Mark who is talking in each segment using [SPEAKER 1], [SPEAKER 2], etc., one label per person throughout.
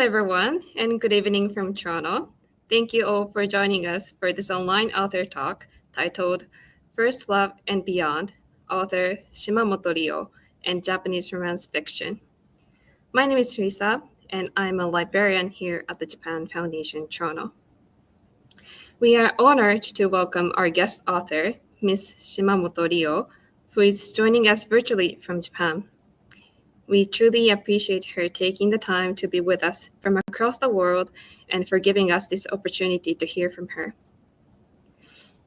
[SPEAKER 1] everyone, and good evening from Toronto. Thank you all for joining us for this online author talk titled First Love and Beyond, author Shimamoto Rio, and Japanese romance fiction. My name is Risa, and I'm a librarian here at the Japan Foundation, Toronto. We are honored to welcome our guest author, Ms. Shimamoto Rio, who is joining us virtually from Japan. We truly appreciate her taking the time to be with us from across the world and for giving us this opportunity to hear from her.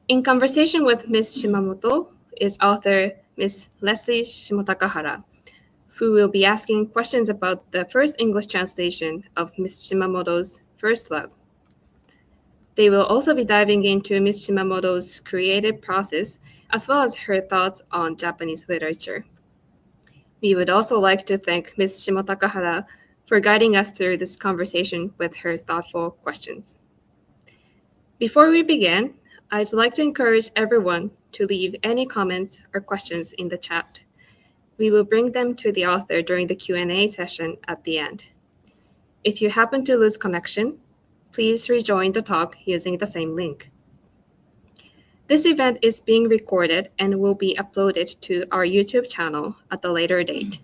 [SPEAKER 1] In conversation with Ms. Shimamoto is author Ms. Leslie Shimotakahara, who will be asking questions about the first English translation of Ms. Shimamoto's First Love. They will also be diving into Ms. Shimamoto's creative process as well as her thoughts on Japanese literature. We would also like to thank Ms. Shimotakahara for guiding us through this conversation with her thoughtful questions. Before we begin, I'd like to encourage everyone to leave any comments or questions in the chat. We will bring them to the author during the Q&A session at the end. If you happen to lose connection, please rejoin the talk using the same link. This event is being recorded and will be uploaded to our YouTube channel at a later date.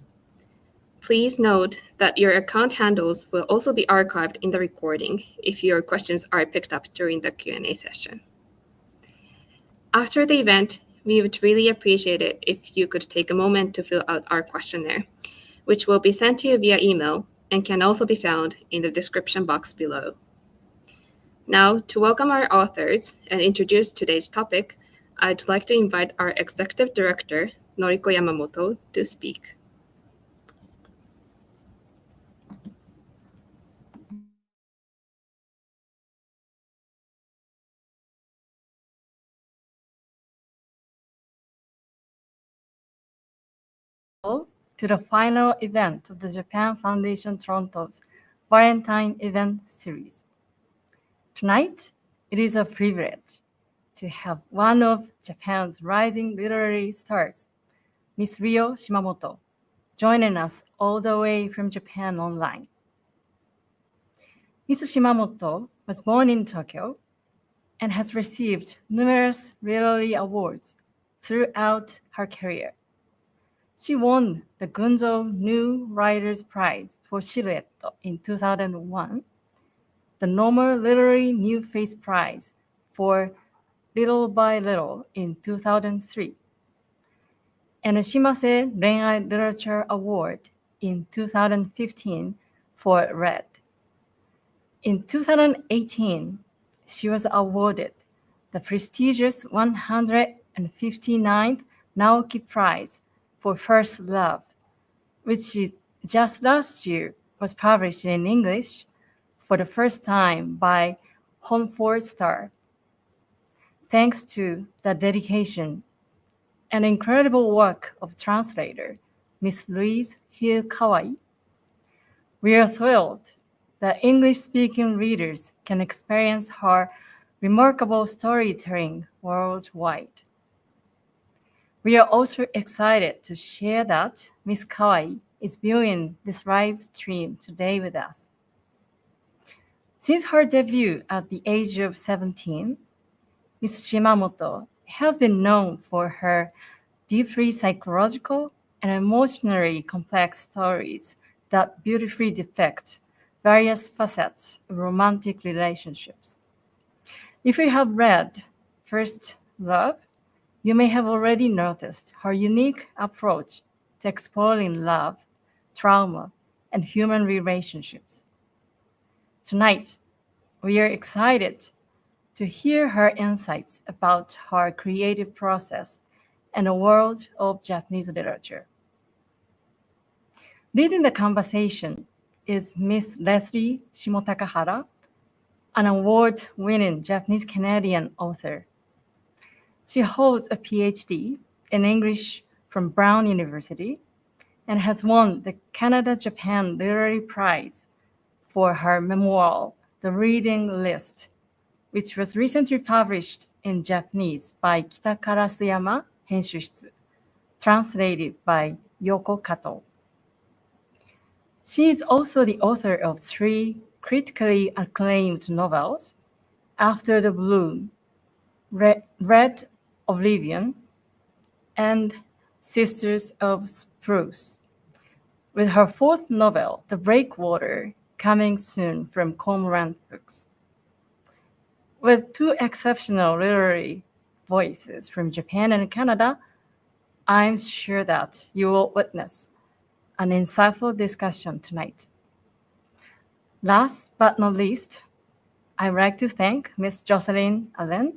[SPEAKER 1] Please note that your account handles will also be archived in the recording if your questions are picked up during the Q&A session. After the event, we would really appreciate it if you could take a moment to fill out our questionnaire, which will be sent to you via email and can also be found in the description box below. Now, to welcome our authors and introduce today's topic, I'd like to invite our Executive Director, Noriko Yamamoto, to speak.
[SPEAKER 2] To the final event of the Japan Foundation Toronto's Valentine Event Series. Tonight, it is a privilege to have one of Japan's rising literary stars, Ms. Rio Shimamoto, joining us all the way from Japan online. Ms. Shimamoto was born in Tokyo and has received numerous literary awards throughout her career. She won the Gunzo New Writers Prize for Silhouette in 2001, the Noma Literary New Face Prize for Little by Little in 2003, and the Shimasei Renai Literature Award in 2015 for Red. In 2018, she was awarded the prestigious 159th Naoki Prize for First Love, which just last year was published in English for the first time by Homeford Star. Thanks to the dedication and incredible work of translator Ms. Louise Heal Kawai, we are thrilled that English-speaking readers can experience her remarkable storytelling worldwide. We are also excited to share that Ms. Kawai is viewing this live stream today with us. Since her debut at the age of 17, Ms. Shimamoto has been known for her deeply psychological and emotionally complex stories that beautifully depict various facets of romantic relationships. If you have read First Love, you may have already noticed her unique approach to exploring love, trauma, and human relationships. Tonight, we are excited to hear her insights about her creative process and the world of Japanese literature. Leading the conversation is Ms. Leslie Shimotakahara, an award-winning Japanese-Canadian author. She holds a PhD in English from Brown University and has won the Canada-Japan Literary Prize for her memoir, The Reading List, which was recently published in Japanese by Kitakarasuyama Henshūshitsu, translated by Yoko Kato. She is also the author of 3 critically acclaimed novels, After the Bloom, Red Oblivion, and Sisters of Spruce, with her fourth novel, The Breakwater, coming soon from Cormorant Books. With two exceptional literary voices from Japan and Canada, I'm sure that you will witness an insightful discussion tonight. Last but not least, I'd like to thank Ms. Jocelyne Allen,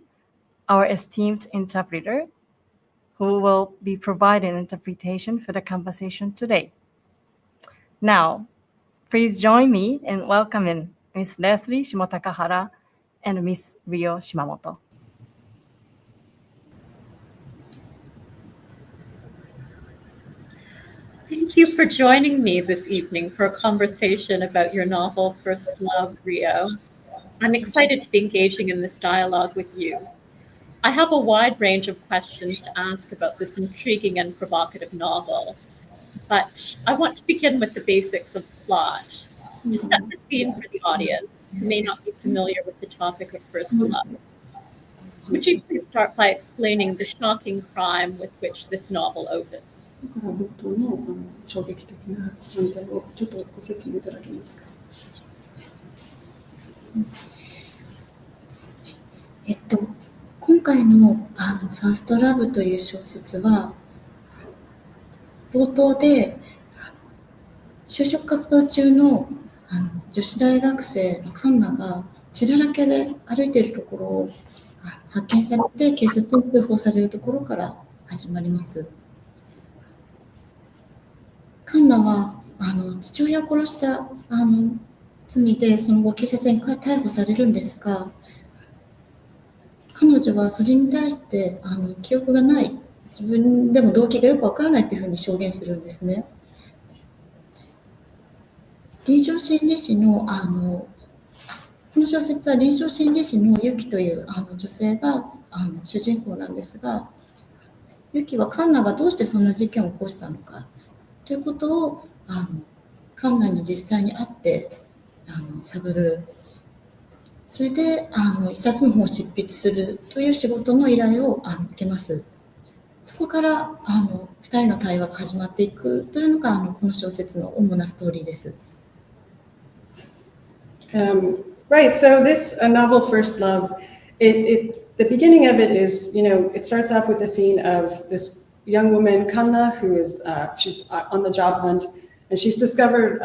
[SPEAKER 2] our esteemed interpreter, who will be providing interpretation for the conversation today. Now, please join me in welcoming Ms. Leslie Shimotakahara and Ms. Rio Shimamoto.
[SPEAKER 3] Thank you for joining me this evening for a conversation about your novel, First Love, Rio. I'm excited to be engaging in this dialogue with you. I have a wide range of questions to ask about this intriguing and provocative novel, but I want to begin with the basics of plot, to set the scene for the audience who may not be familiar with the topic of first love. Would you please start by explaining the shocking crime with which this novel opens?
[SPEAKER 4] 冒頭の衝撃的な犯罪をちょっとご説明いただけますか。今回のファーストラブという小説は、冒頭で就職活動中の女子大学生のカンナが血だらけで歩いているところを発見されて警察に通報されるところから始まります。カンナは父親を殺した罪でその後警察に逮捕されるんですが、彼女はそれに対して記憶がない、自分でも動機がよくわからないというふうに証言するんですね。臨床心理士のこの小説は臨床心理士のユキという女性が主人公なんですが、ユキはカンナがどうしてそんな事件を起こしたのかということをカンナに実際に会って探る。それで一冊の本を執筆するという仕事の依頼を受けます。そこから2人の対話が始まっていくというのがこの小説の主なストーリーです。
[SPEAKER 5] Right, so this novel, First Love, the beginning of it is, it starts off with the scene of this young woman, Kanna, who is, she's on the job hunt, and she's discovered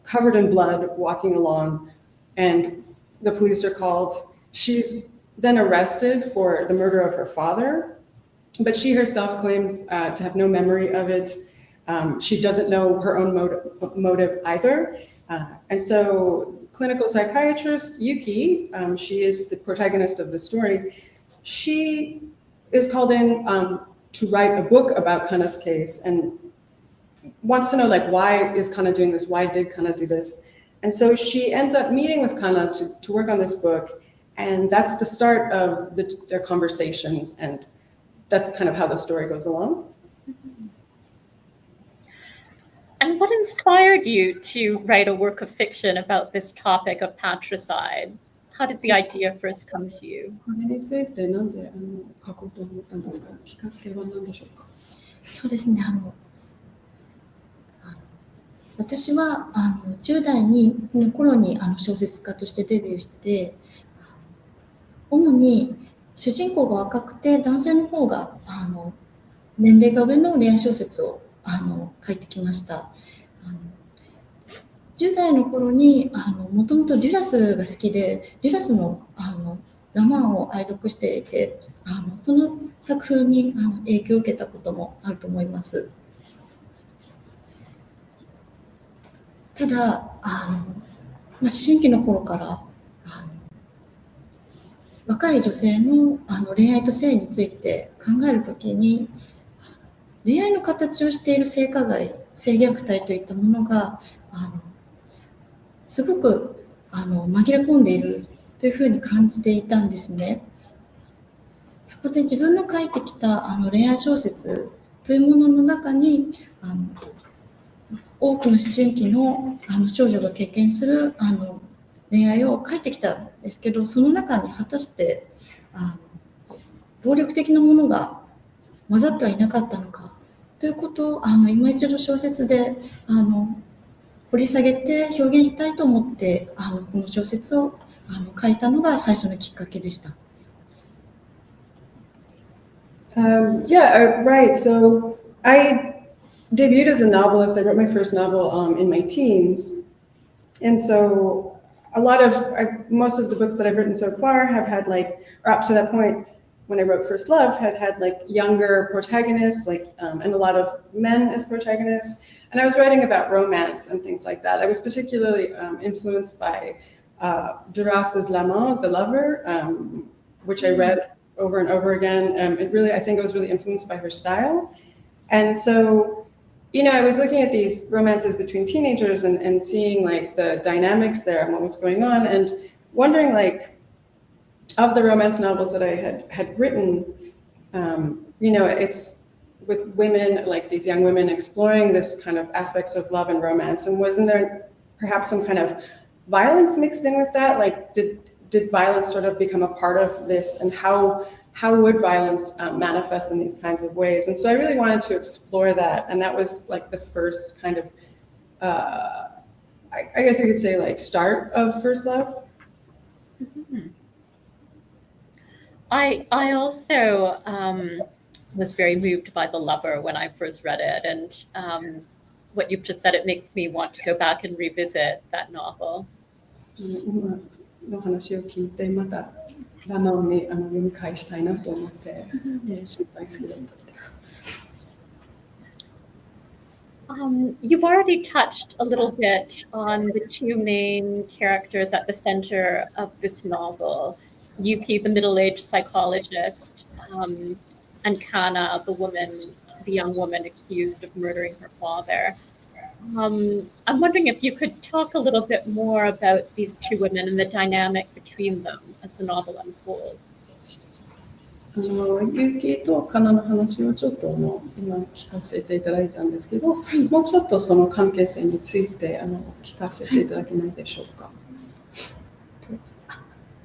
[SPEAKER 5] covered in blood walking along, and the police are called. She's then arrested for the murder of her father, but she herself claims to have no memory of it. She doesn't know her own motive either. And so clinical psychiatrist Yuki, she is the protagonist of the story, she is called in to write a book about Kanna's case and wants to know, why is Kanna doing this? Why did Kanna do this? And so she ends up meeting with Kanna to work on this book, and that's the start of their conversations, and that's kind of how the story goes along.
[SPEAKER 3] And what inspired you to write a work of fiction about this topic of patricide? How did the idea first come to you?
[SPEAKER 4] これについてなんで書こうと思ったんですか。きっかけは何でしょうか。
[SPEAKER 2] そうですね。私は10代の頃に小説家としてデビューして、主に主人公が若くて男性の方が年齢が上の恋愛小説を書いてきました。10代の頃にもともとリラスが好きで、リラスのラマンを愛読していて、その作風に影響を受けたこともあると思います。ただ思春期の頃から若い女性の恋愛と性について考えるときに、恋愛の形をしている性加害、性虐待といったものがすごく紛れ込んでいるというふうに感じていたんですね。そこで自分の書いてきた恋愛小説というものの中に多くの思春期の少女が経験する
[SPEAKER 4] 恋愛を書いてきたんですけど、その中に果たして暴力的なものが混ざってはいなかったのかということを今一度小説で掘り下げて表現したいと思ってこの小説を書いたのが最初のきっかけでした。
[SPEAKER 5] Right. So I debuted as a novelist. I wrote my first novel in my teens. And so most of the books that I've written so far have had or up to that point, when I wrote First Love, had younger protagonists, and a lot of men as protagonists. And I was writing about romance and things like that. I was particularly influenced by Duras' L'Amant, The Lover, which I read over and over again. I think I was really influenced by her style. And so, I was looking at these romances between teenagers and seeing the dynamics there and what was going on, and wondering of the romance novels that I had written, it's with women, these young women exploring this kind of aspects of love and romance. And wasn't there perhaps some kind of violence mixed in with that? Did violence sort of become a part of this, and how would violence manifest in these kinds of ways? And so I really wanted to explore that, and that was the first kind of, I guess you could say start of First Love.
[SPEAKER 3] Mm-hmm. I also was very moved by The Lover when I first read it, and what you've just said, it makes me want to go back and revisit that novel.
[SPEAKER 5] の話を聞いてまたラマを読み返したいなと思って、大好きだった。
[SPEAKER 3] You've already touched a little bit on the two main characters at the center of this novel, Yuki, the middle-aged psychologist, and Kana, the young woman accused of murdering her father. I'm wondering if you could talk a little bit more about these two women and the dynamic between them as the novel unfolds.
[SPEAKER 5] ユキとカナの話をちょっと今聞かせていただいたんですけど、もうちょっとその関係性について聞かせていただけないでしょうか。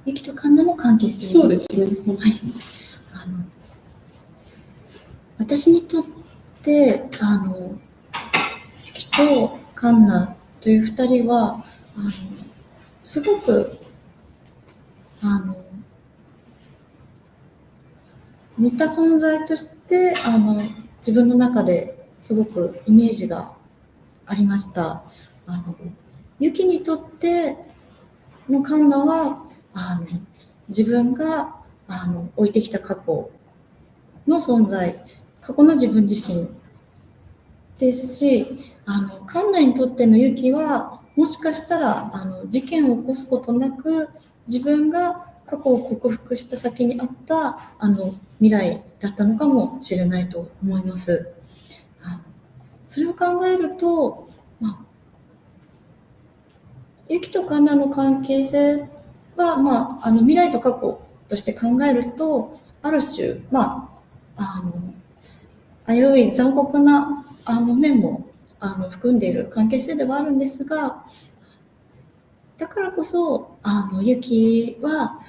[SPEAKER 4] ユキとカナの関係性。
[SPEAKER 5] そうですね。はい。
[SPEAKER 4] 私にとってユキとカンナという二人はすごく似た存在として自分の中ですごくイメージがありました。ユキにとってのカンナは自分が置いてきた過去の存在、過去の自分自身ですし、カンナにとってのユキはもしかしたら事件を起こすことなく自分が過去を克服した先にあった未来だったのかもしれないと思います。それを考えると、ユキとカンナの関係性は、未来と過去として考えるとある種、危うい残酷な面も含んでいる関係性ではあるんですが、だからこそユキは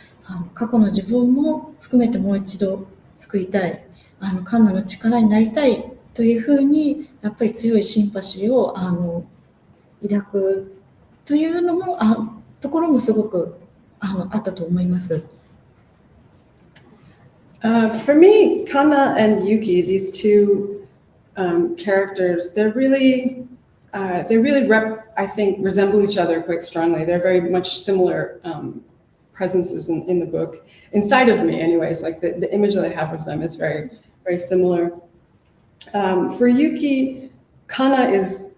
[SPEAKER 4] 過去の自分も含めてもう一度救いたい、カンナの力になりたいというふうにやっぱり強いシンパシーを抱くというのもところもすごくあったと思います。
[SPEAKER 5] For me, Kana and Yuki, these two characters, they really I think resemble each other quite strongly. They're very much similar presences in the book, inside of me anyways. The image that I have of them is very, very similar. For Yuki, Kana is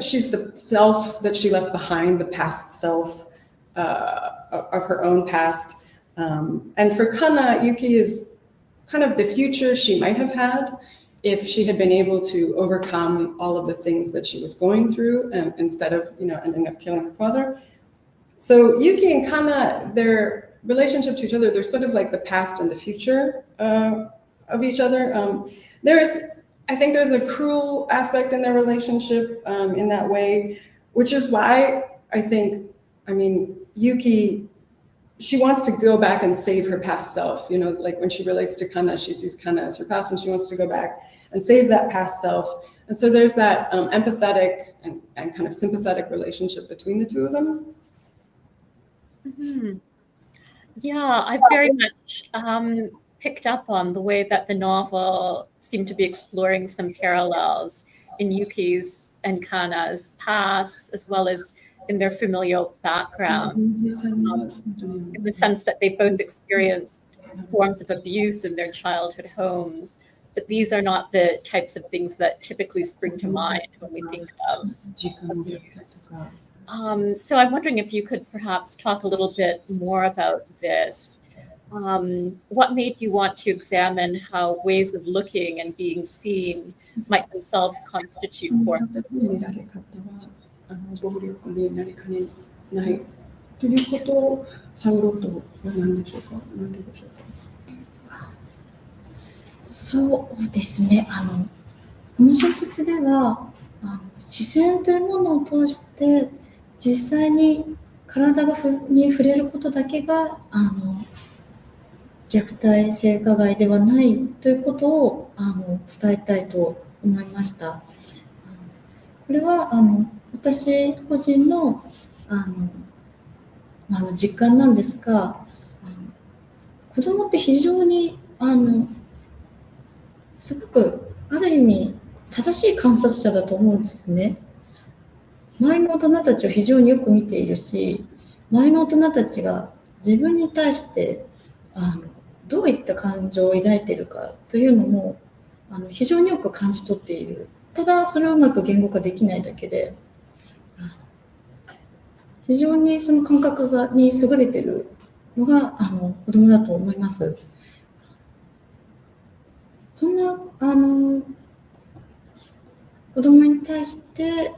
[SPEAKER 5] she's the self that she left behind, the past self of her own past. And for Kana, Yuki is kind of the future she might have had if she had been able to overcome all of the things that she was going through, instead of ending up killing her father. So Yuki and Kana, their relationship to each other, they're sort of like the past and the future of each other. I think there's a cruel aspect in their relationship in that way, which is why I think, Yuki, she wants to go back and save her past self. You know, like when she relates to Kana, she sees Kana as her past, and she wants to go back and save that past self. And so there's that empathetic and kind of sympathetic relationship between the two of them.
[SPEAKER 3] Mhm. Yeah, I very much picked up on the way that the novel seemed to be exploring some parallels in Yuki's and Kana's past, as well as in their familial background, in the sense that they both experienced forms of abuse in their childhood homes. But these are not the types of things that typically spring to mind when we think of abuse. So I'm wondering if you could perhaps talk a little bit more about this. What made you want to examine how ways of looking and being seen might themselves constitute forms?
[SPEAKER 5] 見られ方は暴力になりかねないということを探ろうとは何でしょうか。何ででしょうか。
[SPEAKER 4] そうですね。この小説では視線というものを通して実際に体に触れることだけが虐待性加害ではないということを伝えたいと思いました。これは私個人の実感なんですが、子供って非常にすごくある意味正しい観察者だと思うんですね。周りの大人たちを非常によく見ているし、周りの大人たちが自分に対してどういった感情を抱いているかというのも非常によく感じ取っている。ただそれをうまく言語化できないだけで、非常にその感覚に優れているのが子供だと思います。そんな子供に対して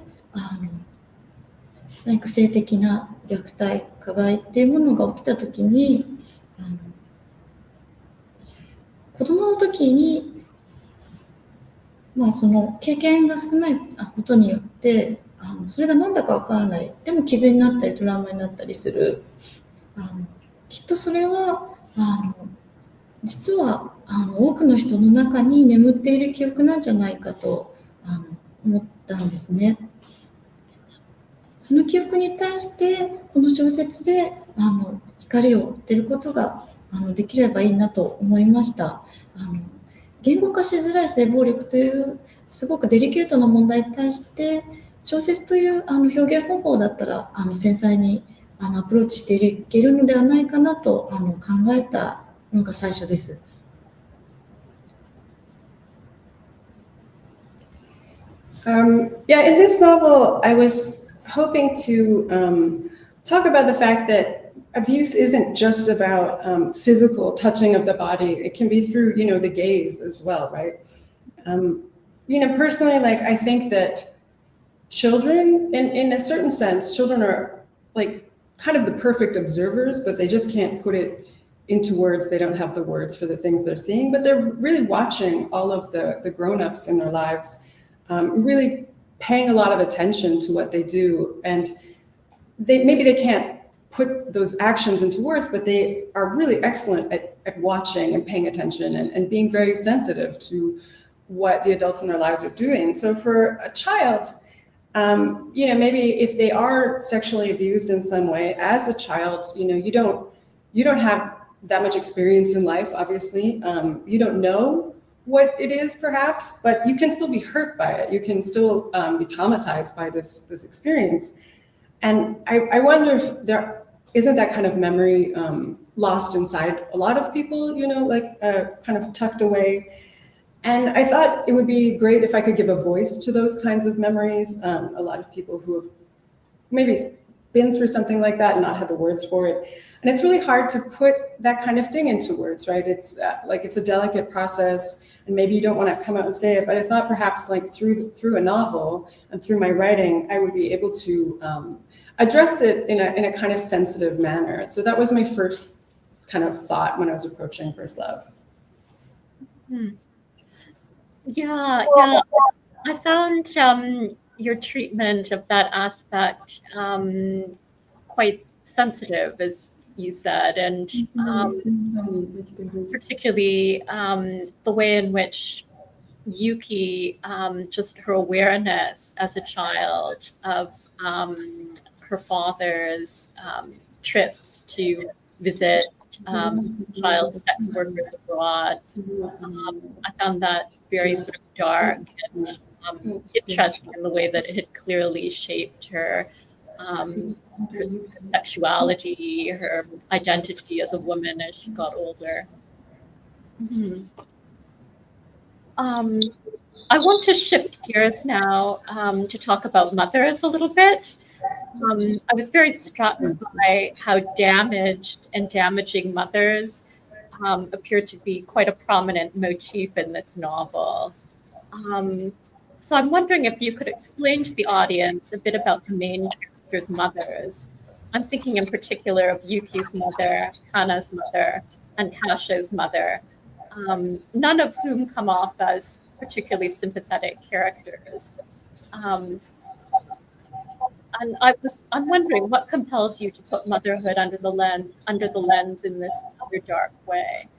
[SPEAKER 4] 何か性的な虐待、加害っていうものが起きたときに子供の時にその経験が少ないことによってそれが何だかわからない、でも傷になったりトラウマになったりする。きっとそれは実は多くの人の中に眠っている記憶なんじゃないかと思ったんですね。その記憶に対してこの小説で光を当てることができればいいなと思いました。言語化しづらい性暴力というすごくデリケートな問題に対して小説という表現方法だったら繊細にアプローチしていけるのではないかなと考えたのが最初です。
[SPEAKER 5] Yeah, in this novel, I was hoping to talk about the fact that abuse isn't just about physical touching of the body. It can be through, the gaze as well, right? Personally, I think that children, in a certain sense, children are kind of the perfect observers, but they just can't put it into words. They don't have the words for the things they're seeing, but they're really watching all of the grown-ups in their lives, really paying a lot of attention to what they do. And maybe they can't put those actions into words, but they are really excellent at watching and paying attention and being very sensitive to what the adults in their lives are doing. So for a child, maybe if they are sexually abused in some way as a child, you don't have that much experience in life, obviously. You don't know what it is, perhaps, but you can still be hurt by it. You can still be traumatized by this experience. And I wonder if there isn't that kind of memory lost inside a lot of people, kind of tucked away. And I thought it would be great if I could give a voice to those kinds of memories. A lot of people who have maybe been through something like that and not had the words for it. And it's really hard to put that kind of thing into words, right? It's it's a delicate process, and maybe you don't want to come out and say it, but I thought perhaps through a novel and through my writing, I would be able to address it in a kind of sensitive manner. So that was my first kind of thought when I was approaching First Love.
[SPEAKER 3] Yeah. I found your treatment of that aspect quite sensitive, as you said, and particularly the way in which Yuki, just her awareness as a child of her father's trips to visit child sex workers abroad. I found that very sort of dark and interesting in the way that it had clearly shaped her, her sexuality, her identity as a woman as she got older. I want to shift gears now to talk about mothers a little bit. I was very struck by how damaged and damaging mothers appear to be quite a prominent motif in this novel. So I'm wondering if you could explain to the audience a bit about the main characters' mothers. I'm thinking in particular of Yuki's mother, Kana's mother, and Kasho's mother, none of whom come off as particularly sympathetic characters. And I'm wondering what compelled you to put motherhood under the lens in this rather dark way.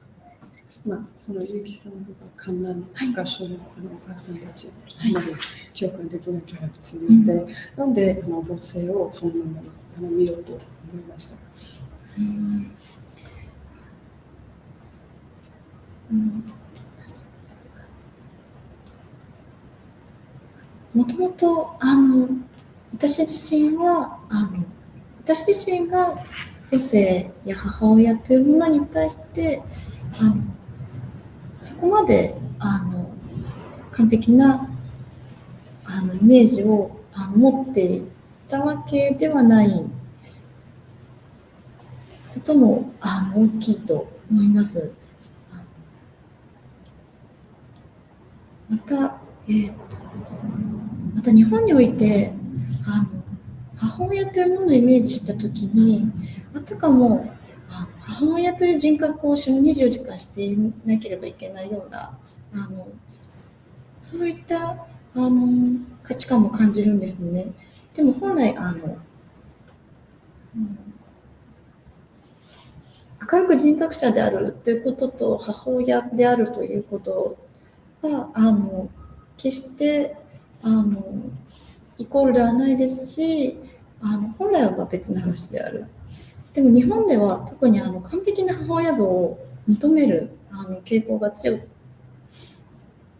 [SPEAKER 5] そのゆきさんとか観覧合唱のお母さんたちまで共感できなキャラですよね。で、なんで女性をそんなの見ようと思いました。
[SPEAKER 4] もともと私自身が母性や母親というものに対してそこまで完璧なイメージを持っていたわけではないことも大きいと思います。また日本において母親というものをイメージしたときにあたかも母親という人格を24時間していなければいけないようなそういった価値観も感じるんですね。でも本来明るく人格者であるということと母親であるということは決してイコールではないですし本来は別の話である。でも日本では特に完璧な母親像を求める傾向が強く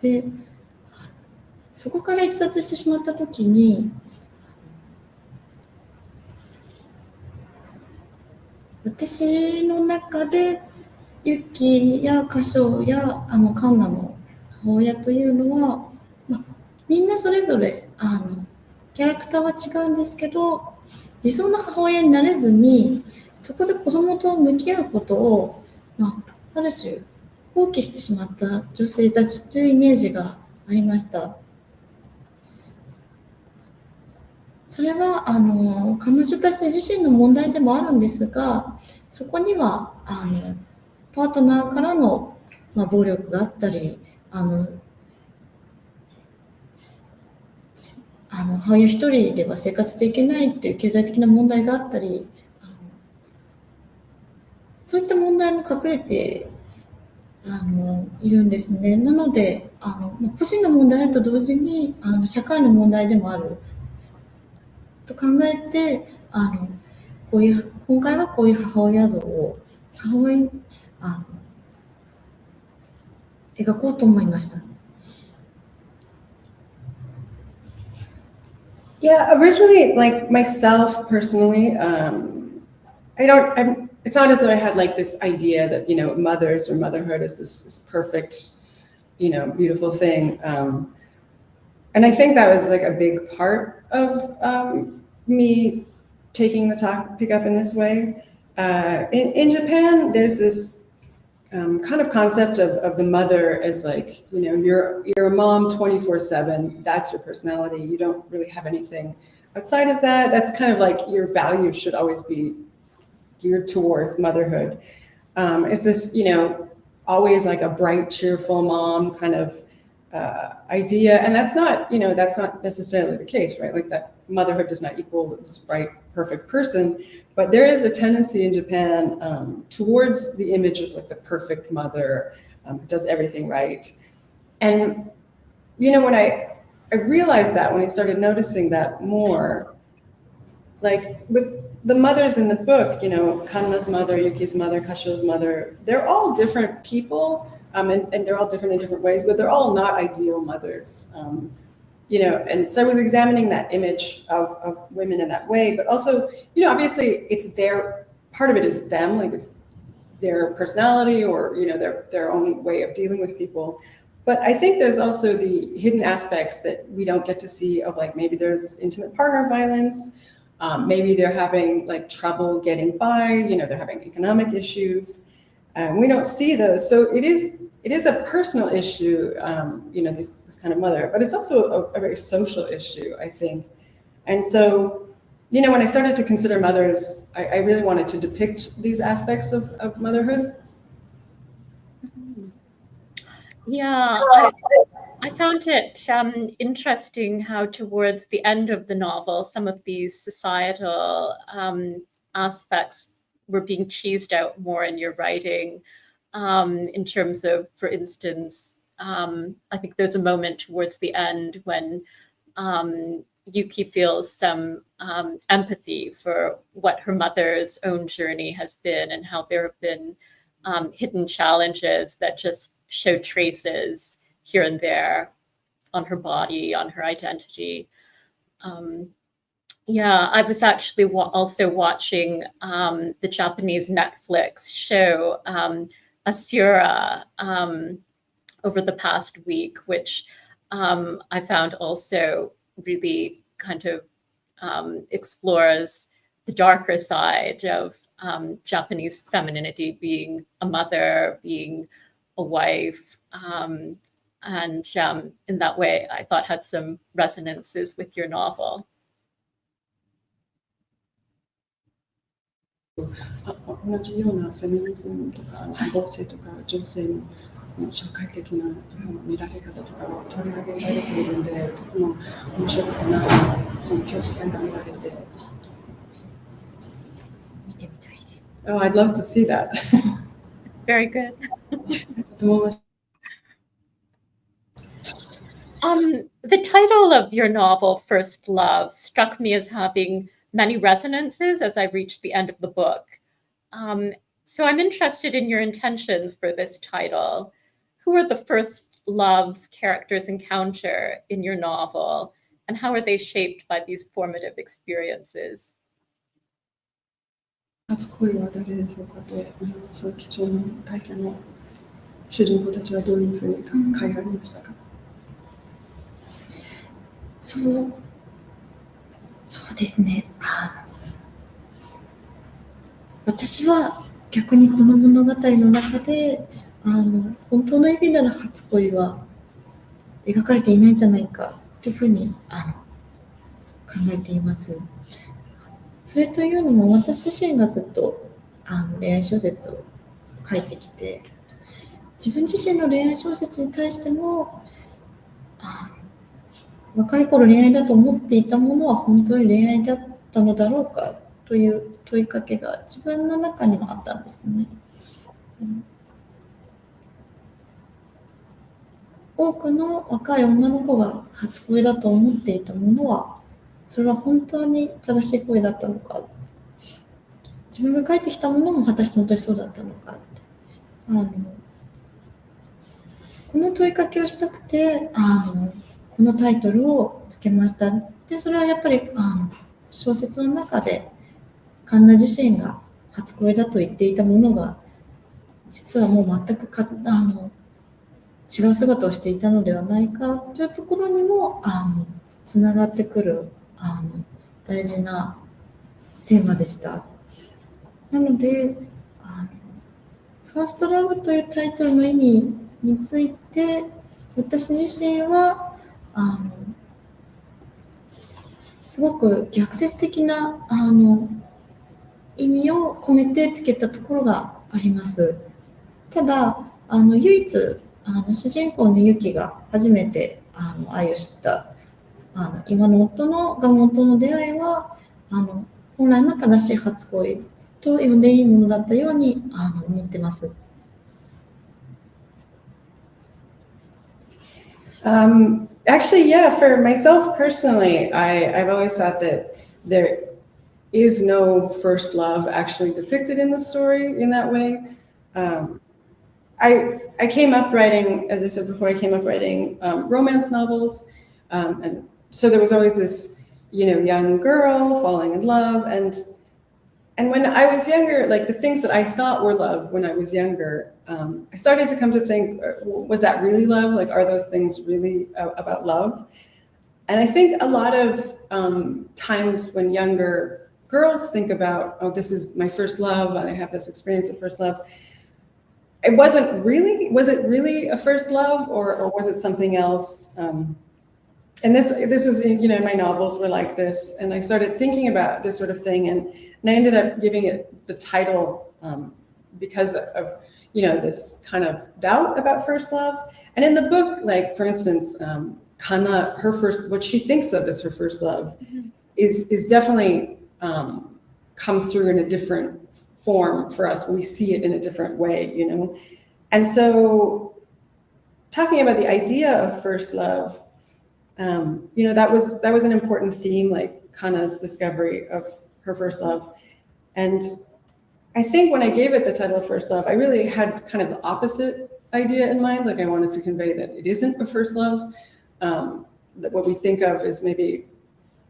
[SPEAKER 4] てそこから逸脱してしまったときに私の中でユキやカショやカンナの母親というのは、みんなそれぞれキャラクターは違うんですけど理想の母親になれずにそこで子供と向き合うことを、ある種放棄してしまった女性たちというイメージがありました。それは彼女たち自身の問題でもあるんですがそこにはパートナーからの、暴力があったり母親一人では生活していけないという経済的な問題があったりそういった問題も隠れているんですね。なので個人の問題あると同時に社会の問題でもあると考えて今回はこういう母親像を描こうと思いました。
[SPEAKER 5] Yeah, originally, like myself personally, it's not as though I had like this idea that, mothers or motherhood is this perfect, beautiful thing. And I think that was like a big part of me taking the topic up in this way. In Japan, there's this kind of concept of the mother as like, you're a mom 24/7. That's your personality. You don't really have anything outside of that. That's kind of like your values should always be geared towards motherhood. Is this, always like a bright, cheerful mom kind of idea? And that's not necessarily the case, right? Like motherhood does not equal this right, perfect person, but there is a tendency in Japan towards the image of like the perfect mother who does everything right. And, you know, when I realized that, when I started noticing that more, like with the mothers in the book, you know, Kanna's mother, Yuki's mother, Kasho's mother, they're all different people, and they're all different in different ways, but they're all not ideal mothers. You know, and so I was examining that image of women in that way, but also, you know, obviously it's their, part of it is them, like it's their personality or, you know, their own way of dealing with people. But I think there's also the hidden aspects that we don't get to see of, like, maybe there's intimate partner violence, maybe they're having like trouble getting by, you know, they're having economic issues. We don't see those. So it is a personal issue, you know, this kind of mother, but it's also a very social issue, I think. And so, you know, when I started to consider mothers, I really wanted to depict these aspects of motherhood.
[SPEAKER 3] Yeah, I found it interesting how towards the end of the novel, some of these societal aspects were being teased out more in your writing, in terms of, for instance, I think there's a moment towards the end when Yuki feels some empathy for what her mother's own journey has been and how there have been hidden challenges that just show traces here and there on her body, on her identity. Yeah, I was actually also watching the Japanese Netflix show Asura over the past week, which I found also really kind of explores the darker side of Japanese femininity, being a mother, being a wife, and in that way, I thought had some resonances with your novel.
[SPEAKER 5] 同じようなフェミニズムとか同性とか女性の社会的な見られ方とかを取り上げられているんで、とても面白かったな、その教授展が見られて。見てみたいです。Oh, I'd love to see that.
[SPEAKER 3] It's very good.
[SPEAKER 5] とても
[SPEAKER 3] The title of your novel, First Love, struck me as having many resonances as I reached the end of the book. So I'm interested in your intentions for this title. Who are the first loves characters encounter in your novel, and how are they shaped by these formative experiences?
[SPEAKER 5] 初恋は誰でしょうかで、その貴重な体験の主人公たちはどういうふうに変えられましたか？
[SPEAKER 4] そうですね。私は逆にこの物語の中で本当の意味での初恋は描かれていないんじゃないかというふうに考えています。それというのも私自身がずっと恋愛小説を書いてきて、自分自身の恋愛小説に対しても若い頃恋愛だと思っていたものは本当に恋愛だったのだろうかという問いかけが自分の中にもあったんですね。多くの若い女の子が初恋だと思っていたものは、それは本当に正しい恋だったのか、自分が書いてきたものも果たして本当にそうだったのか、この問いかけをしたくてこのタイトルをつけました。で、それはやっぱり小説の中でカンナ自身が初恋だと言っていたものが実はもう全く違う姿をしていたのではないかというところにもつながってくる大事なテーマでした。なのでファーストラブというタイトルの意味について私自身はすごく逆説的な意味を込めてつけたところがあります。ただ唯一主人公のユキが初めて愛を知った今の夫との出会いは本来の正しい初恋と呼んでいいものだったように思ってます。
[SPEAKER 5] Actually, yeah, for myself personally, I've always thought that there is no first love actually depicted in the story in that way. I came up writing, as I said before, I came up writing romance novels, and so there was always this, young girl falling in love, and when I was younger, like the things that I thought were love when I was younger, I started to come to think, was that really love? Like, are those things really about love? And I think a lot of times when younger girls think about, oh, this is my first love, I have this experience of first love, was it really a first love, or was it something else? And this was, my novels were like this, and I started thinking about this sort of thing, and I ended up giving it the title because of, this kind of doubt about first love. And in the book, like, for instance, Kana, what she thinks of as her first love is definitely comes through in a different form for us. We see it in a different way, And so talking about the idea of first love, that was an important theme, like Kana's discovery of her first love. And I think when I gave it the title of First Love, I really had kind of the opposite idea in mind. Like, I wanted to convey that it isn't a first love, that what we think of is maybe,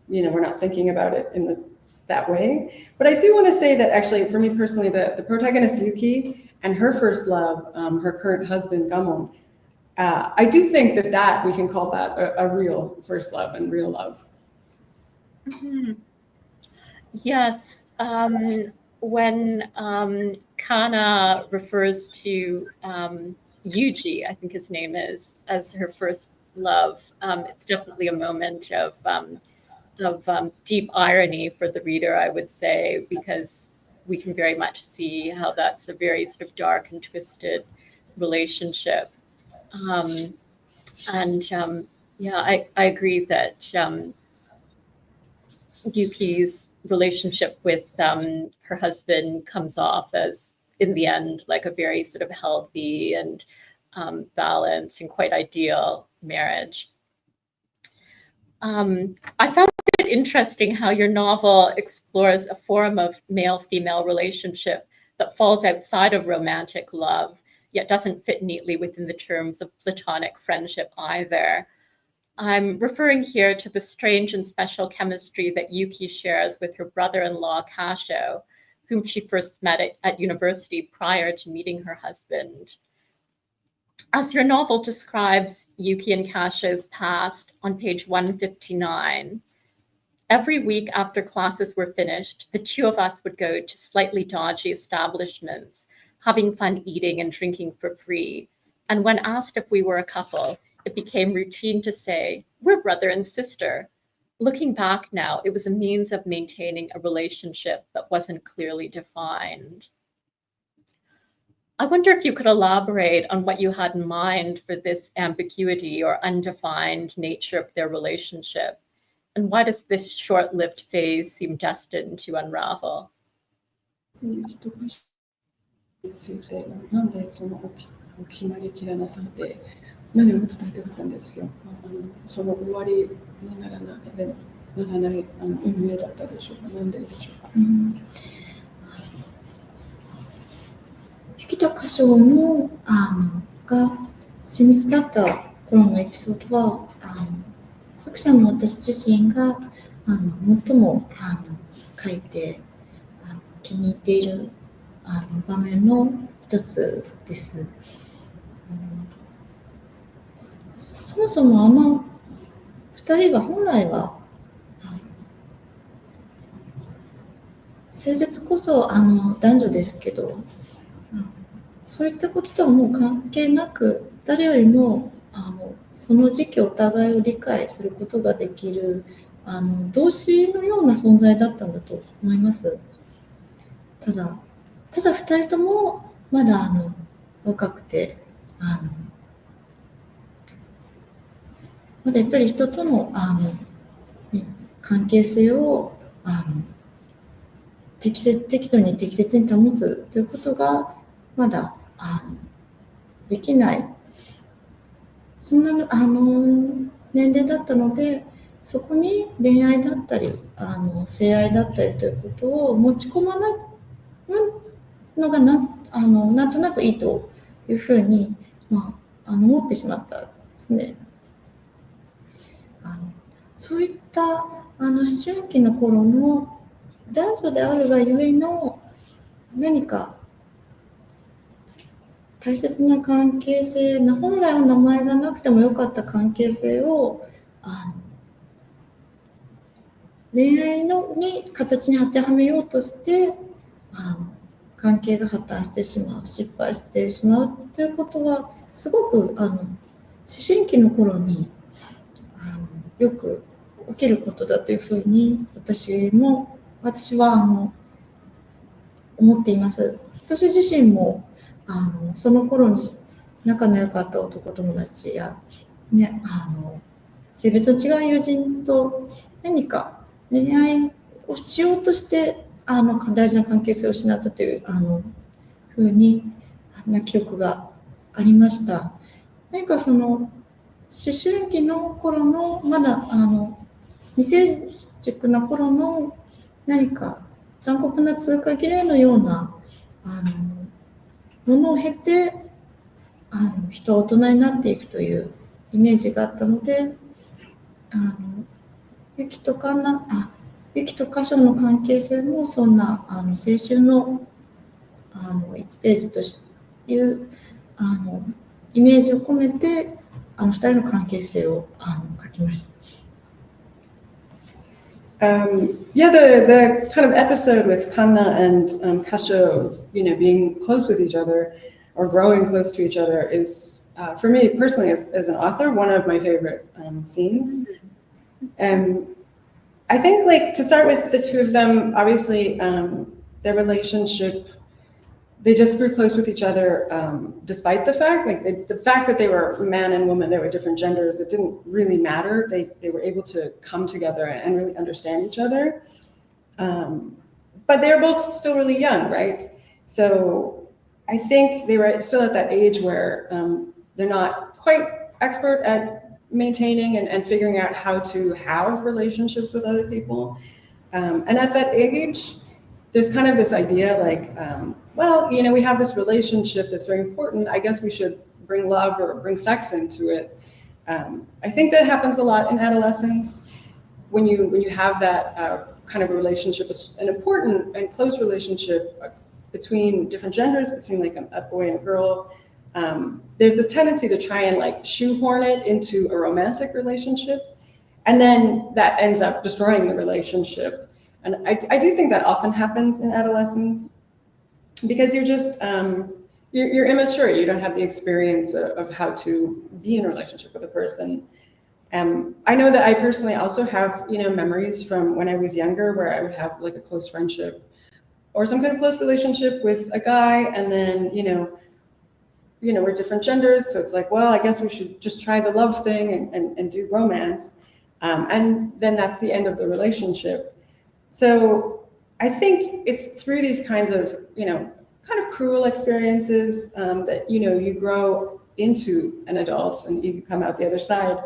[SPEAKER 5] we're not thinking about it in that way. But I do want to say that actually, for me personally, the protagonist Yuki and her first love, her current husband Gamon, I do think that we can call that a real first love and real love.
[SPEAKER 3] Mm-hmm. Yes. When Kana refers to Yuji, I think his name is, as her first love, it's definitely a moment of deep irony for the reader, I would say, because we can very much see how that's a very sort of dark and twisted relationship. I agree that Yuki's relationship with her husband comes off as, in the end, like a very sort of healthy and balanced and quite ideal marriage. I found it interesting how your novel explores a form of male-female relationship that falls outside of romantic love, yet doesn't fit neatly within the terms of platonic friendship either. I'm referring here to the strange and special chemistry that Yuki shares with her brother-in-law, Kasho, whom she first met at university prior to meeting her husband. As your novel describes Yuki and Kasho's past on page 159, every week after classes were finished, the two of us would go to slightly dodgy establishments, having fun eating and drinking for free. And when asked if we were a couple, it became routine to say, we're brother and sister. Looking back now, it was a means of maintaining a relationship that wasn't clearly defined. I wonder if you could elaborate on what you had in mind for this ambiguity or undefined nature of their relationship. And why does this short-lived phase seem destined to unravel?
[SPEAKER 5] なんでそのお決まりきらなさって何を伝えたかったんですよ。その終わりにならない運命だったでしょうか。なんででしょうか。
[SPEAKER 4] 雪と歌唱のが親密だった頃のエピソードは作者の私自身が最も書いて気に入っている場面の一つです。そもそも2人は本来は性別こそ男女ですけど、そういったこととはもう関係なく誰よりもその時期お互いを理解することができる同志のような存在だったんだと思います。ただ2人ともまだ若くてまだやっぱり人との関係性を適度に適切に保つということがまだできない、そんな年齢だったので、そこに恋愛だったり性愛だったりということを持ち込まないのがなんとなくいいというふうに、思ってしまったんですね。そういった思春期の頃の男女であるがゆえの何か大切な関係性、本来は名前がなくてもよかった関係性を恋愛に形に当てはめようとして関係が破綻してしまう、失敗してしまうということはすごく思春期の頃によく起きることだというふうに私は思っています。私自身もその頃に仲の良かった男友達や、性別の違う友人と何か恋愛をしようとして大事な関係性を失ったというふうな記憶がありました。何かその思春期の頃のまだ未成熟な頃の何か残酷な通過儀礼のようなものを経て人は大人になっていくというイメージがあったので、ユキとカショの関係性もそんな青春の1ページというイメージを込めて2人の関係性を書きました。
[SPEAKER 5] Yeah, the kind of episode with Kanna and Kasho, being close with each other or growing close to each other is, for me personally, as an author, one of my favorite scenes. I think, like, to start with the two of them, obviously, their relationship, they just grew close with each other, despite the fact, the fact that they were man and woman, they were different genders, it didn't really matter. They were able to come together and really understand each other. But they were both still really young, right? So I think they were still at that age where they're not quite expert at maintaining and figuring out how to have relationships with other people. And at that age, there's kind of this idea like, we have this relationship that's very important. I guess we should bring love or bring sex into it. I think that happens a lot in adolescence when you have that kind of a relationship, an important and close relationship between different genders, between like a boy and a girl. There's a tendency to try and like shoehorn it into a romantic relationship, and then that ends up destroying the relationship. And I do think that often happens in adolescence because you're just, you're immature. You don't have the experience of how to be in a relationship with a person. I know that I personally also have, memories from when I was younger where I would have like a close friendship or some kind of close relationship with a guy. And then, we're different genders. So it's like, well, I guess we should just try the love thing and do romance. And then that's the end of the relationship. So I think it's through these kinds of, kind of cruel experiences that, you grow into an adult and you come out the other side.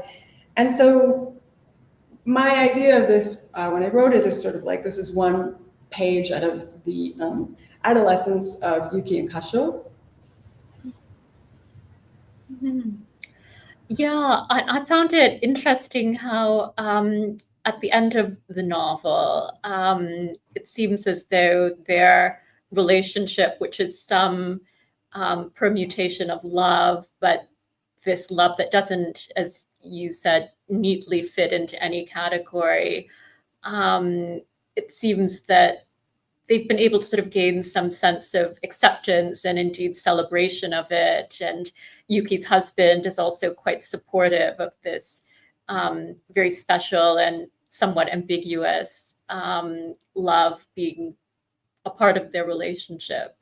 [SPEAKER 5] And so my idea of this, when I wrote it, is sort of like, this is one page out of the adolescence of Yuki and Kasho.
[SPEAKER 3] Yeah, I found it interesting how at the end of the novel, it seems as though their relationship, which is some permutation of love, but this love that doesn't, as you said, neatly fit into any category, it seems that they've been able to sort of gain some sense of acceptance and indeed celebration of it. And Yuki's husband is also quite supportive of this very special and somewhat ambiguous love being a part of their relationship.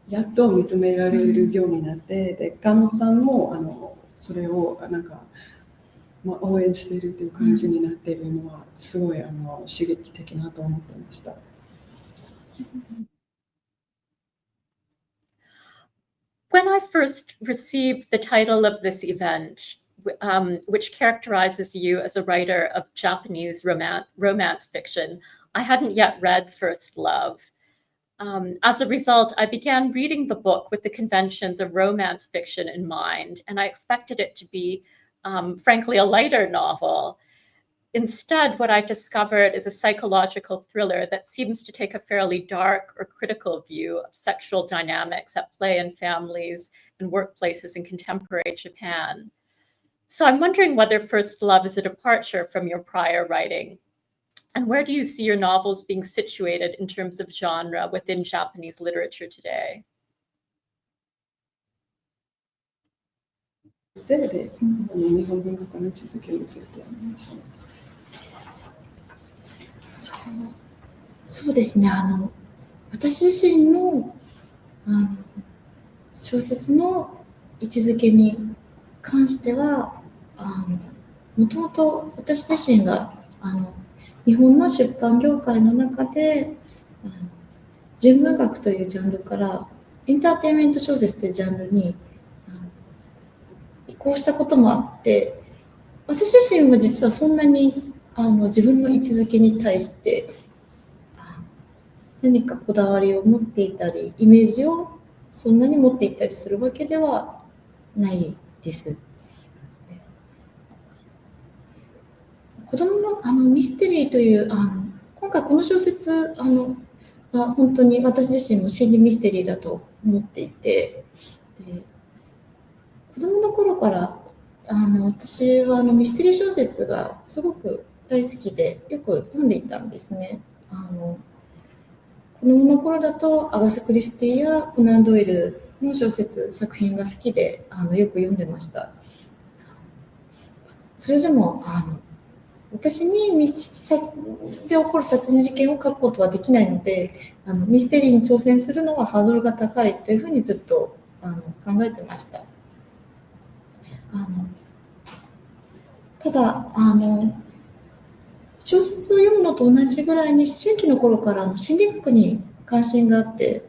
[SPEAKER 5] やっと認められるようになって、でガノさんもそれをなんか、応援しているという感じになっているのはすごい刺激的なと思ってました。
[SPEAKER 3] When I first received the title of this event, which characterizes you as a writer of Japanese romance fiction, I hadn't yet read First Love. As a result, I began reading the book with the conventions of romance fiction in mind, and I expected it to be, frankly, a lighter novel. Instead, what I discovered is a psychological thriller that seems to take a fairly dark or critical view of sexual dynamics at play in families and workplaces in contemporary Japan. So I'm wondering whether First Love is a departure from your prior writing. And where do you see your novels being situated in terms of genre within Japanese literature today?
[SPEAKER 5] で、日本文学の位置づけについて
[SPEAKER 4] そうですね。私自身の小説の位置づけに関しては、もともと私自身が日本の出版業界の中で純文学というジャンルからエンターテインメント小説というジャンルに移行したこともあって、私自身は実はそんなに自分の位置づけに対して何かこだわりを持っていたり、イメージをそんなに持っていたりするわけではないです。子供のミステリーという今回この小説は本当に私自身も心理ミステリーだと思っていて、で子供の頃から私はミステリー小説がすごく大好きでよく読んでいたんですね。子供の頃だとアガサ・クリスティやコナン・ドイルの小説作品が好きでよく読んでました。それでも私にで起こる殺人事件を書くことはできないので、ミステリーに挑戦するのはハードルが高いというふうにずっと考えてました。ただ小説を読むのと同じぐらいに思春期の頃から心理学に関心があって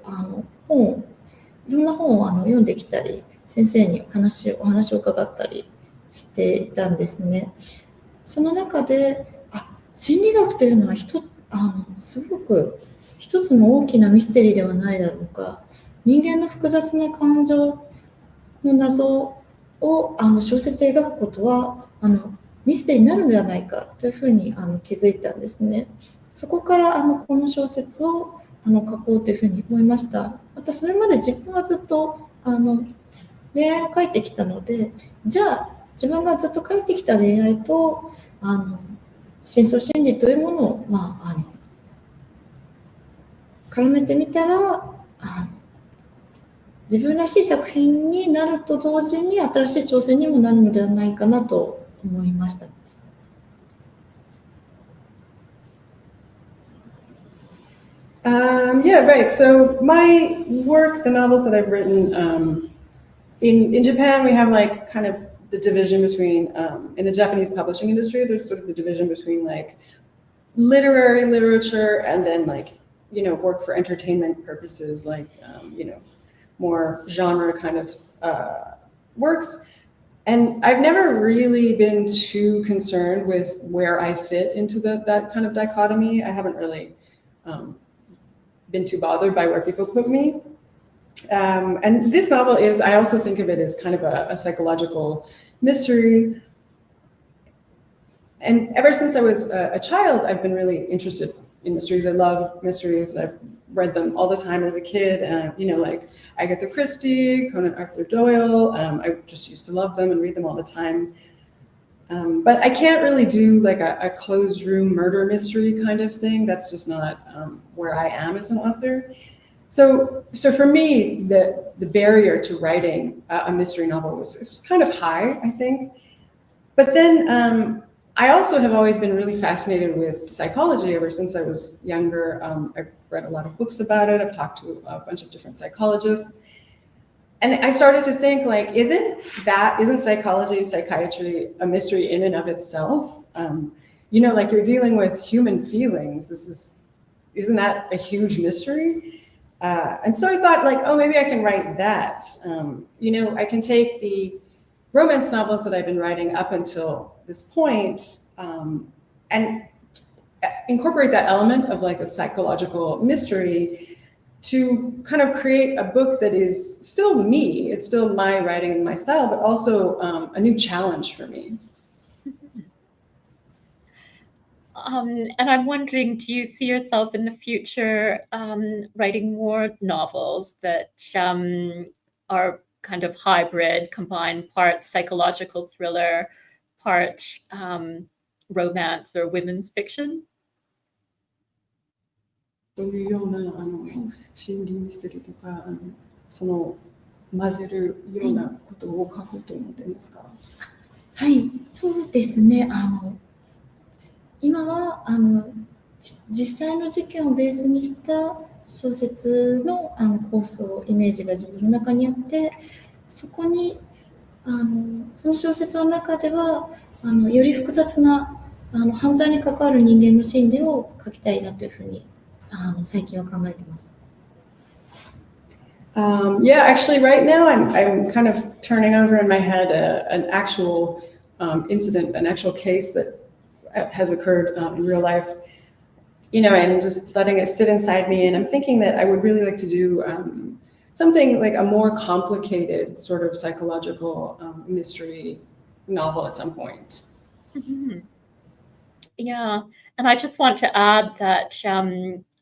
[SPEAKER 4] いろんな本を読んできたり、先生にお話を伺ったりしていたんですね。その中で心理学というのはすごく一つの大きなミステリーではないだろうか、人間の複雑な感情の謎を小説で描くことはミステリーになるのではないかというふうに気づいたんですね。そこからこの小説を書こうというふうに思いました。またそれまで自分はずっと恋愛を書いてきたので、じゃあ自分がずっと書いてきた恋愛と深層心理というものを、絡めてみたら自分らしい作品になると同時に新しい挑戦にもなるのではないかなと思いました。
[SPEAKER 5] Yeah, right. So my work, the novels that I've written, in Japan, we have like kind of the division between, in the Japanese publishing industry, there's sort of the division between like literary literature and then like, work for entertainment purposes, like, more genre kind of works. And I've never really been too concerned with where I fit into that kind of dichotomy. I haven't really been too bothered by where people put me. And this novel is, I also think of it as kind of a psychological mystery. And ever since I was a child, I've been really interested in mysteries. I love mysteries. I've read them all the time as a kid. Like Agatha Christie, Conan Arthur Doyle. I just used to love them and read them all the time. But I can't really do like a closed room murder mystery kind of thing. That's just not where I am as an author. So for me, the barrier to writing a mystery novel was kind of high, I think. But then I also have always been really fascinated with psychology ever since I was younger. I read a lot of books about it. I've talked to a bunch of different psychologists. And I started to think, like, isn't psychology, psychiatry a mystery in and of itself? You know, like, you're dealing with human feelings. Isn't that a huge mystery? And so I thought, like, oh, maybe I can write that. You know, I can take the romance novels that I've been writing up until this point and incorporate that element of like a psychological mystery to kind of create a book that is still me. It's still my writing and my style, but also a new challenge for me.
[SPEAKER 3] And I'm wondering, do you see yourself in the future writing more novels that are kind of hybrid, combine part psychological thriller, part romance or women's fiction?
[SPEAKER 5] そういうような心理ミステリーとかその混ぜるようなことを書こうと思っていますか？
[SPEAKER 4] はい、そうですね。今は実際の事件をベースにした小説の構想イメージが自分の中にあって、そこにその小説の中ではより複雑な犯罪に関わる人間の心理を書きたいなというふうに最近は考えてます。
[SPEAKER 5] Yeah, actually, right now I'm kind of turning over in my head an actual incident, an actual case that has occurred in real life, you know, and just letting it sit inside me. And I'm thinking that I would really like to do something like a more complicated sort of psychological mystery novel at some point.
[SPEAKER 3] Mm-hmm. Yeah, and I just want to add that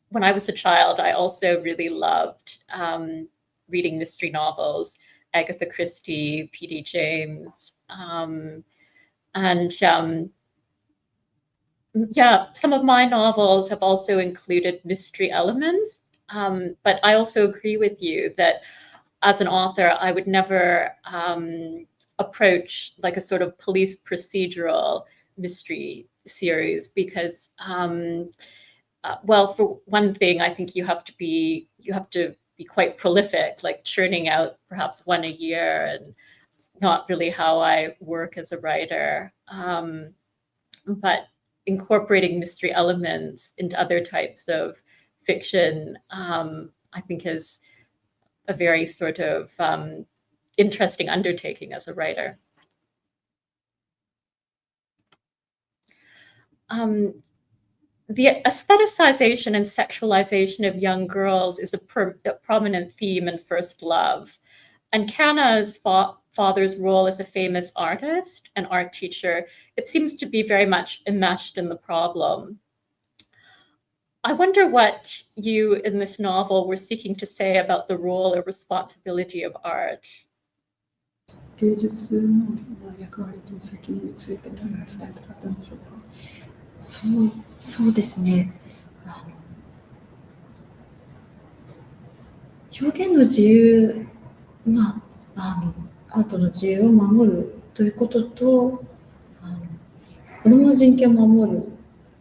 [SPEAKER 3] when I was a child, I also really loved reading mystery novels, Agatha Christie, P.D. James, and yeah, some of my novels have also included mystery elements, but I also agree with you that as an author, I would never approach like a sort of police procedural mystery series because, well, for one thing, I think you have to be quite prolific, like churning out perhaps one a year, and it's not really how I work as a writer. But incorporating mystery elements into other types of fiction, I think is a very sort of interesting undertaking as a writer. The aestheticization and sexualization of young girls is a prominent theme in First Love. And Kana's father's role as a famous artist and art teacher, it seems to be very much enmeshed in the problem. I wonder what you in this novel were seeking to say about the role or responsibility of art.
[SPEAKER 5] 芸術の役割と責任について何が伝えたかったんでしょうか？
[SPEAKER 4] そうですね。表現の自由、アートの自由を守るということと、子どもの人権を守る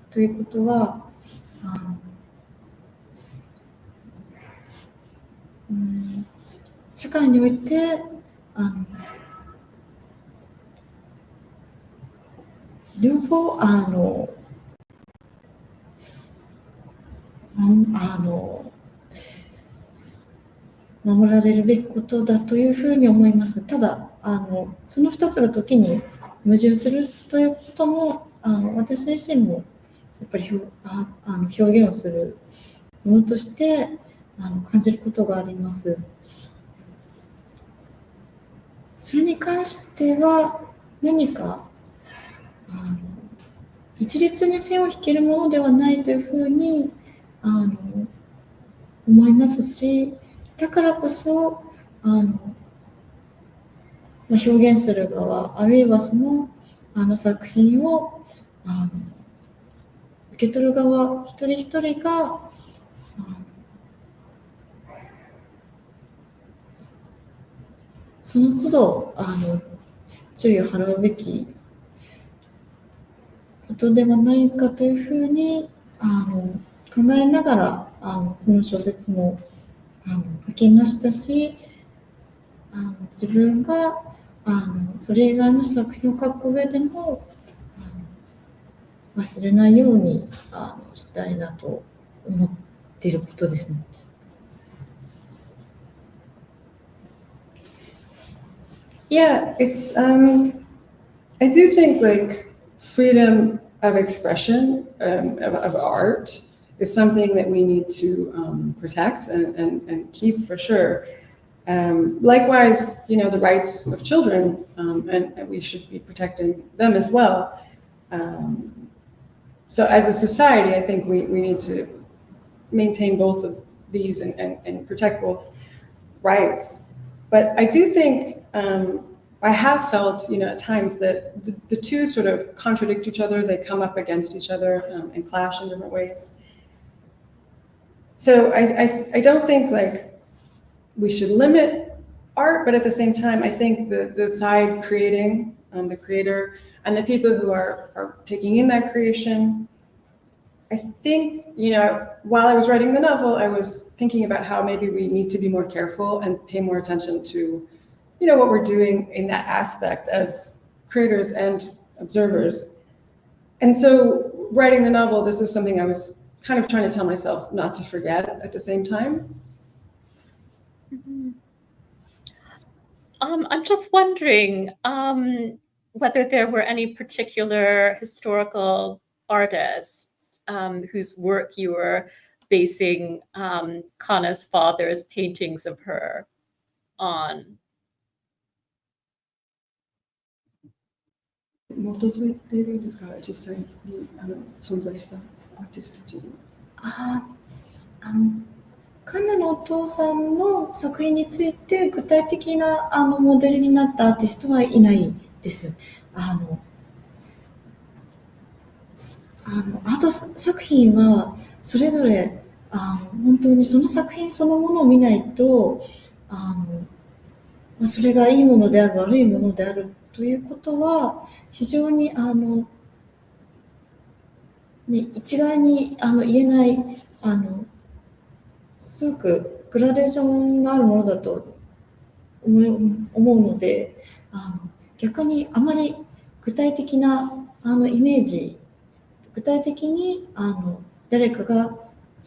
[SPEAKER 4] ということは、社会において両方守られるべきことだというふうに思います。ただその2つが時に矛盾するということも私自身もやっぱり表現をするものとして感じることがあります。それに関しては何か一律に線を引けるものではないというふうに思いますし、だからこそ表現する側あるいはその作品を受け取る側一人一人がその都度注意を払うべきことではないかというふうに考えながらこの小説も書きましたし、自分がそれ以外の作品を書く上でも忘れないようにしたいなと思っていることですね。
[SPEAKER 5] Yeah, it's I do think like freedom of expression of art is something that we need to protect and keep for sure. Likewise, you know, the rights of children, and we should be protecting them as well. So as a society, I think we need to maintain both of these and protect both rights. But I do think I have felt, you know, at times that the two sort of contradict each other. They come up against each other and clash in different ways. So I don't think like we should limit art, but at the same time, I think the side creating, the creator, and the people who are taking in that creation, I think, you know, while I was writing the novel, I was thinking about how maybe we need to be more careful and pay more attention to, you know, what we're doing in that aspect as creators and observers. And so writing the novel, this is something I was kind of trying to tell myself not to forget at the same time.
[SPEAKER 3] I'm just wondering whether there were any particular historical artists whose work you were basing Kana's father's paintings of her on.
[SPEAKER 5] 基づいているんですか、実際に存在したアーティストたちに。
[SPEAKER 4] カナのお父さんの作品について具体的なモデルになったアーティストはいないです。アート作品はそれぞれ本当にその作品そのものを見ないとそれがいいものである悪いものであるということは非常に一概に言えないすごくグラデーションがあるものだと思うので逆にあまり具体的なイメージ具体的に誰かが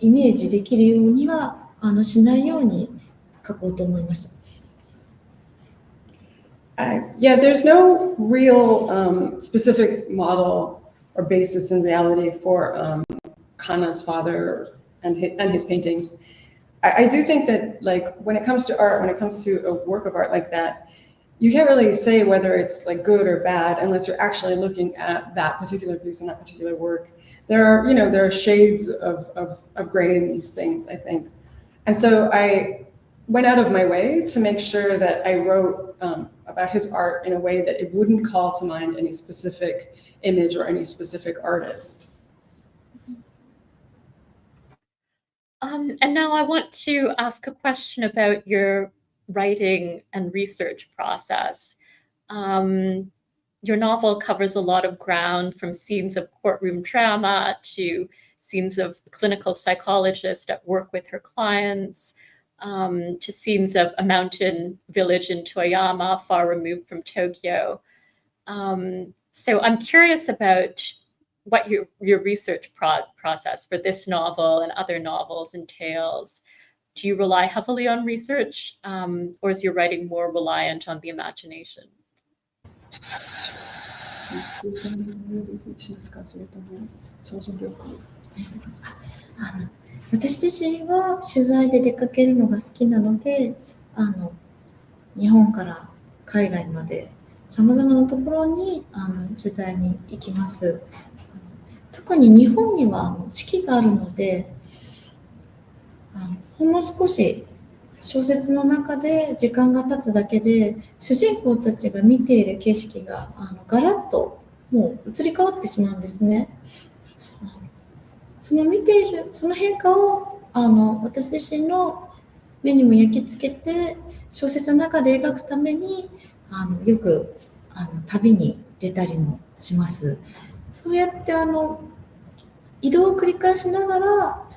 [SPEAKER 4] イメージできるようにはしないように書こうと思いました。
[SPEAKER 5] Yeah, there's no real specific model or basis in reality for Kana's father and his paintings. I do think that, like, when it comes to art, when it comes to a work of art like that, you can't really say whether it's like good or bad unless you're actually looking at that particular piece and that particular work. There are shades of gray in these things, I think. And so I went out of my way to make sure that I wrote about his art in a way that it wouldn't call to mind any specific image or any specific artist.
[SPEAKER 3] And now I want to ask a question about your writing and research process. Your novel covers a lot of ground, from scenes of courtroom drama to scenes of a clinical psychologist at work with her clients, to scenes of a mountain village in Toyama, far removed from Tokyo. So I'm curious about what your research process for this novel and other novels entails. Do you rely heavily on research, or is your writing more reliant on the imagination?
[SPEAKER 4] 私自身は取材で出かけるのが好きなので日本から海外までさまざまなところに取材に行きます。特に日本には四季があるのでほんの少し小説の中で時間が経つだけで主人公たちが見ている景色がガラッともう移り変わってしまうんですね。その見ているその変化を私自身の目にも焼き付けて小説の中で描くためによく旅に出たりもします。そうやって移動を繰り返しながら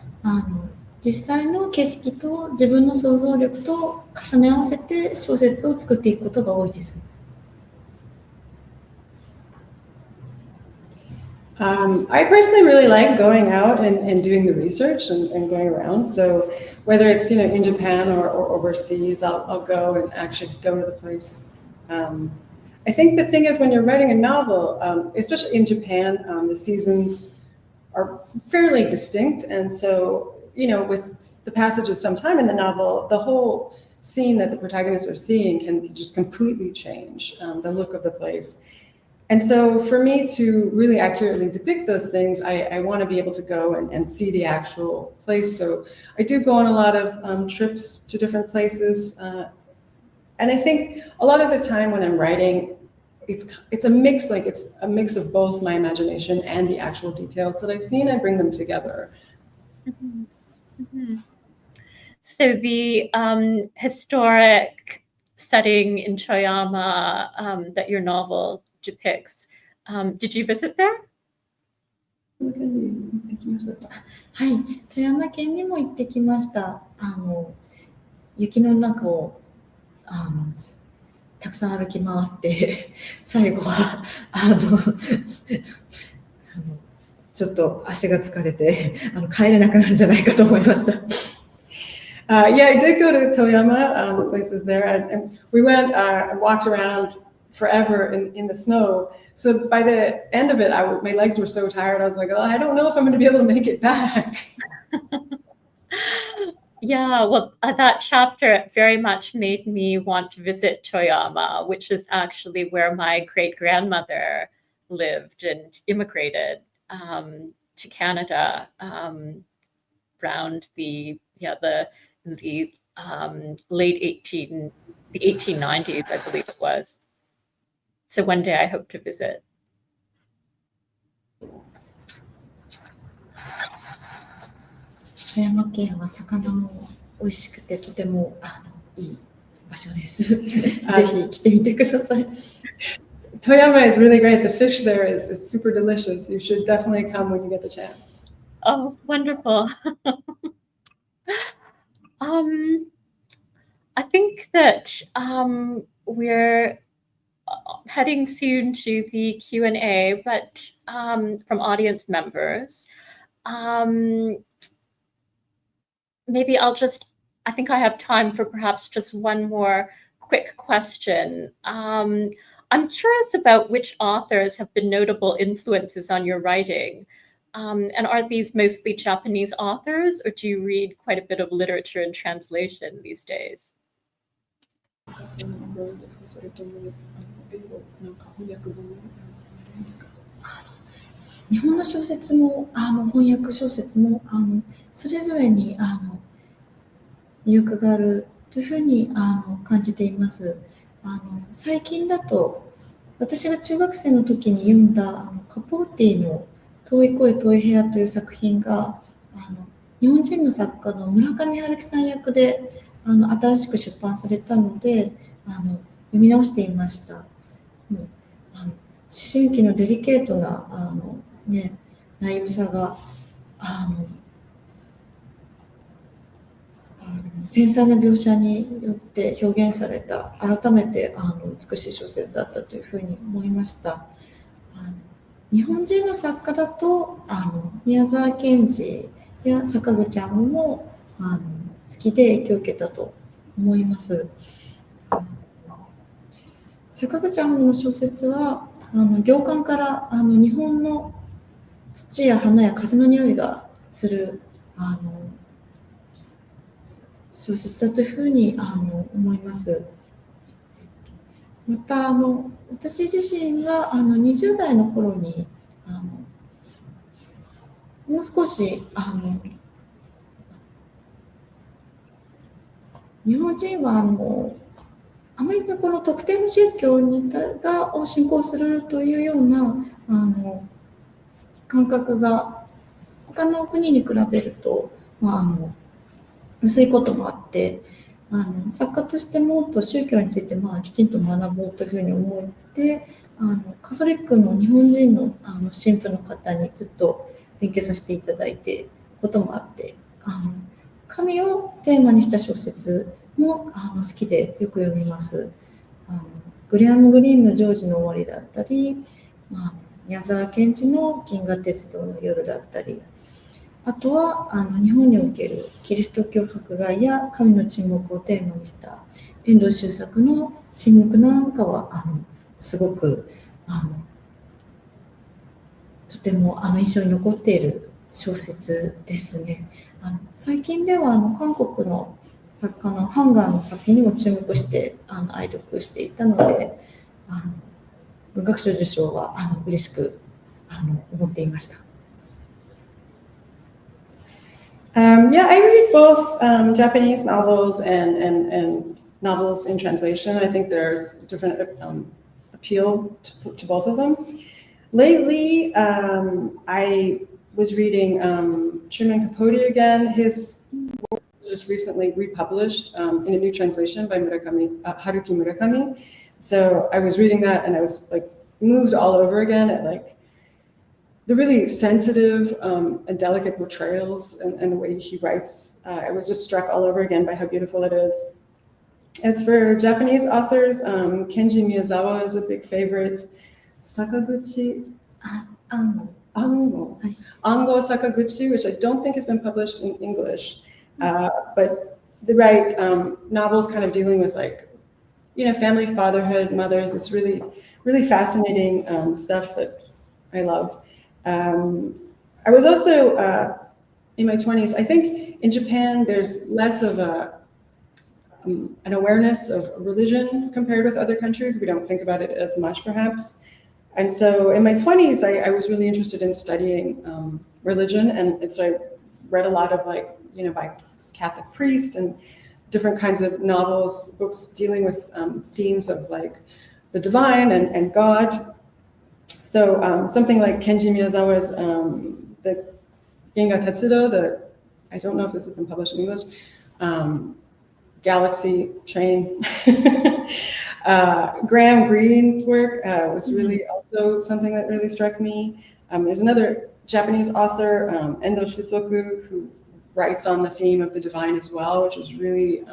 [SPEAKER 4] 実際の景色と自分の想像力と重ね合わせて小説を作っていくことが多いです。
[SPEAKER 5] I personally really like going out and doing the research and going around. So whether it's in Japan or overseas, I'll go and actually go to the place. I think the thing is when you're writing a novel, especially in Japan, the seasons are fairly distinct, and so with the passage of some time in the novel, the whole scene that the protagonists are seeing can just completely change the look of the place. And so for me to really accurately depict those things, I want to be able to go and see the actual place. So I do go on a lot of trips to different places. And I think a lot of the time when I'm writing, it's a mix, it's a mix of both my imagination and the actual details that I've seen. I bring them together.
[SPEAKER 3] Mm-hmm. Mm-hmm. So the historic setting in Toyama that your novel depicts, did you visit there?
[SPEAKER 4] はい、富山県にも行ってきました。雪の中をたくさん歩き回って最後はちょっと足が疲れて帰れなくなるんじゃないかと思いました。
[SPEAKER 5] Yeah, I did go to Toyama, the places there, and we went and walked around forever in the snow. So by the end of it, my legs were so tired. I was like, oh, I don't know if I'm going to be able to make it back.
[SPEAKER 3] Yeah, well, that chapter very much made me want to visit Toyama, which is actually where my great-grandmother lived and immigrated to Canada around the late 1890s, I believe it was. So one day I hope to visit.
[SPEAKER 4] 富山県は魚も美味しくてとてもいい場所です。ぜひ来てみてください。
[SPEAKER 5] Toyama is really great. The fish there is super delicious. You should definitely come when you get the chance.
[SPEAKER 3] Oh, wonderful. I think that we're heading soon to the Q&A, but from audience members. Maybe I think I have time for perhaps just one more quick question. I'm curious about which authors have been notable influences on your writing. And are these mostly Japanese authors, or do you read quite a bit of literature and translation these days?
[SPEAKER 4] 日本の小説も翻訳小説もそれぞれに魅力があるというふうに感じています。最近だと私が中学生の時に読んだカポーティの遠い声遠い部屋という作品が日本人の作家の村上春樹さん役で新しく出版されたので読み直していました。もう思春期のデリケートなナイーブさが繊細な描写によって表現された改めて美しい小説だったというふうに思いました。日本人の作家だと宮沢賢治や坂口安吾も好きで影響を受けたと思います。坂口安吾の小説は行間から日本の土や花や風の匂いがする小説だというふうに思います。また私自身は20代の頃にもう少し日本人はあまりこの特定の宗教を信仰するというような感覚が他の国に比べると、薄いこともあって作家としてもっと宗教についてきちんと学ぼうというふうに思ってカトリックの日本人の神父の方にずっと勉強させていただいてこともあって、神をテーマにした小説も好きでよく読みます。グレアム・グリーンのジョージの終わりだったり、矢沢健二の銀河鉄道の夜だったり、あとは日本におけるキリスト教迫害や神の沈黙をテーマにした遠藤周作の沈黙なんかはすごくとても印象に残っている小説ですね。最近では韓国の作家のハンガーの作品にも注目して愛読していたので、文学賞受賞は嬉しく思っていました。
[SPEAKER 5] Yeah, I read both Japanese novels and novels in translation. I think there's different appeal to both of them. Lately, I was reading Truman Capote again. His work was just recently republished in a new translation by Haruki Murakami. So I was reading that and I was like moved all over again at like the really sensitive and delicate portrayals and the way he writes. I was just struck all over again by how beautiful it is. As for Japanese authors, Kenji Miyazawa is a big favorite. Sakaguchi Ango Sakaguchi, which I don't think has been published in English, but they write novels kind of dealing with like, family, fatherhood, mothers. It's really, really fascinating stuff that I love. I was also in my 20s. I think in Japan there's less of an awareness of religion compared with other countries. We don't think about it as much, perhaps. And so in my 20s, I was really interested in studying religion. And so I read a lot of by Catholic priests and different kinds of novels, books dealing with themes of like the divine and God. So something like Kenji Miyazawa's the Genga Tetsudo, I don't know if this has been published in English, Galaxy Train. Graham Greene's work was really also something that really struck me. There's another Japanese author, Endo Shusoku, who writes on the theme of the divine as well, which has really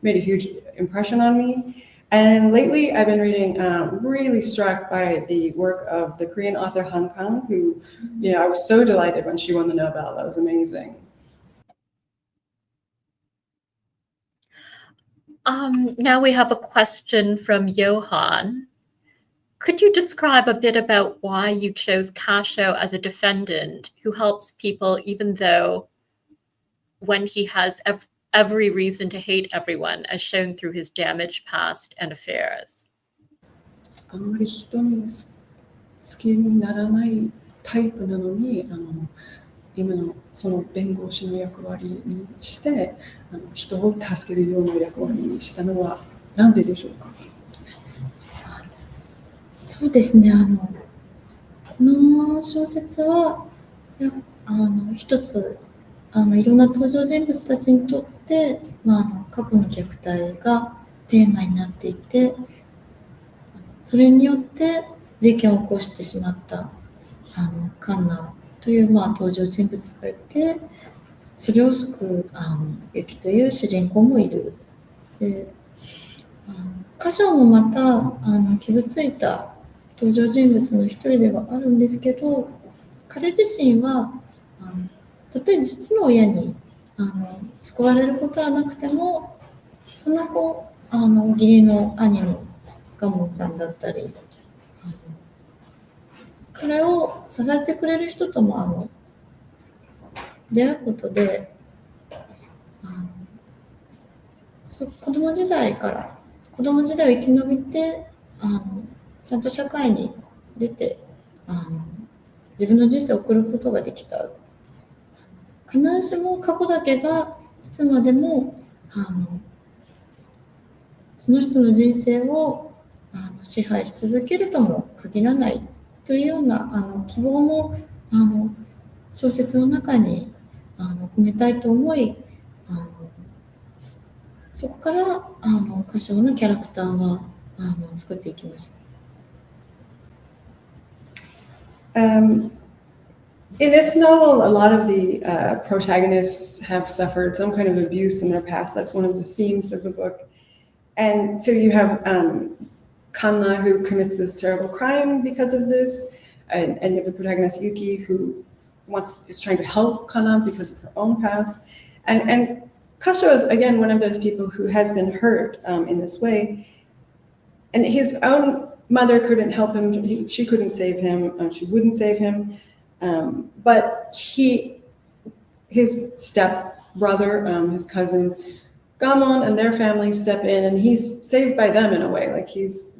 [SPEAKER 5] made a huge impression on me. And lately I've been reading, really struck by the work of the Korean author Han Kang, who, I was so delighted when she won the Nobel. That was amazing.
[SPEAKER 3] Now we have a question from Johan. Could you describe a bit about why you chose Kasho as a defendant who helps people even though when he has every reason to hate everyone, as shown through his damaged past and affairs?
[SPEAKER 5] あんまり人に好きにならないタイプなのに、今のその弁護士の役割にして人を助けるような役割にしたのは何ででしょうか？
[SPEAKER 4] そうですね、この小説は一ついろんな登場人物たちにとって、過去の虐待がテーマになっていて、それによって事件を起こしてしまったカンナという登場人物がいて、それを救うユキという主人公もいる。で、カショもまた傷ついた登場人物の一人ではあるんですけど、彼自身はたとえ実の親に救われることはなくても、その後義理の兄のガモンさんだったり、彼を支えてくれる人とも出会うことで、子供時代を生き延びてちゃんと社会に出て自分の人生を送ることができた。必ずしも過去だけがいつまでもその人の人生を支配し続けるとも限らないというような希望も小説の中に込めたいと思い、そこから歌唱のキャラクターは作っていきました。
[SPEAKER 5] In this novel, a lot of the protagonists have suffered some kind of abuse in their past. That's one of the themes of the book. And so you have Kanna, who commits this terrible crime because of this, and you have the protagonist Yuki, who is trying to help Kanna because of her own past. And Kasho is, again, one of those people who has been hurt in this way. And his own mother couldn't help him. She couldn't save him. She wouldn't save him. But his step brother, his cousin, Gamon, and their family step in, and he's saved by them in a way. Like he's,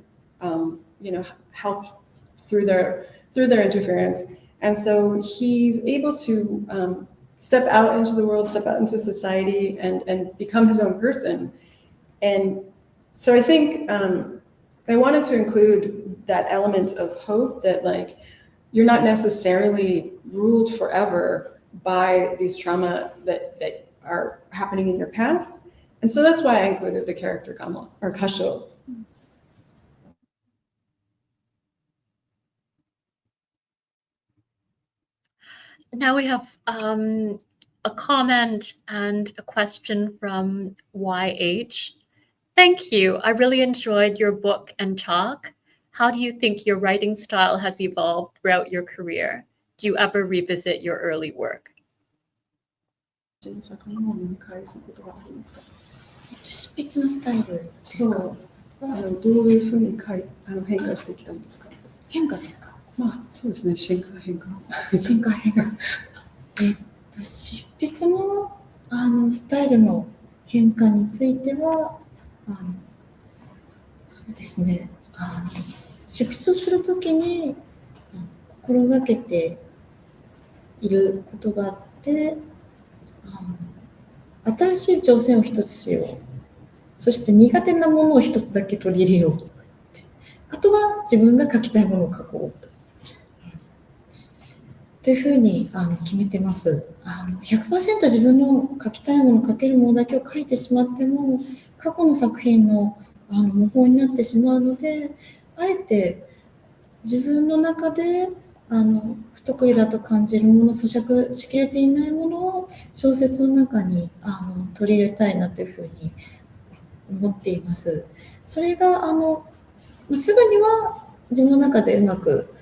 [SPEAKER 5] helped through their interference, and so he's able to step out into the world, step out into society, and become his own person. And so I think I wanted to include that element of hope that, like, you're not necessarily ruled forever by these trauma that are happening in your past. And so that's why I included the character Gamon, or Kasho.
[SPEAKER 3] Now we have a comment and a question from YH. Thank you. I really enjoyed your book and talk. How do you think your writing style has evolved throughout your career? Do you ever revisit your early work?
[SPEAKER 5] 作品を見返すことがありますか？
[SPEAKER 4] 執筆のスタイルですか？
[SPEAKER 5] どういうふうに変化してきたんですか？
[SPEAKER 4] 変化ですか？
[SPEAKER 5] まあそうですね、進化変化。
[SPEAKER 4] 進化変化。執筆のスタイルの変化についてはそうですね。執筆をするときに心がけていることがあって、新しい挑戦を一つしよう。そして苦手なものを一つだけ取り入れよう。あとは自分が書きたいものを書こうというふうに決めてます。100% 自分の書きたいもの、書けるものだけを書いてしまっても、過去の作品の模倣になってしまうので、あえて自分の中で不得意だと感じるもの、咀嚼しきれていないものを小説の中に取り入れたいなというふうに思っています。それがすぐには自分の中でうまく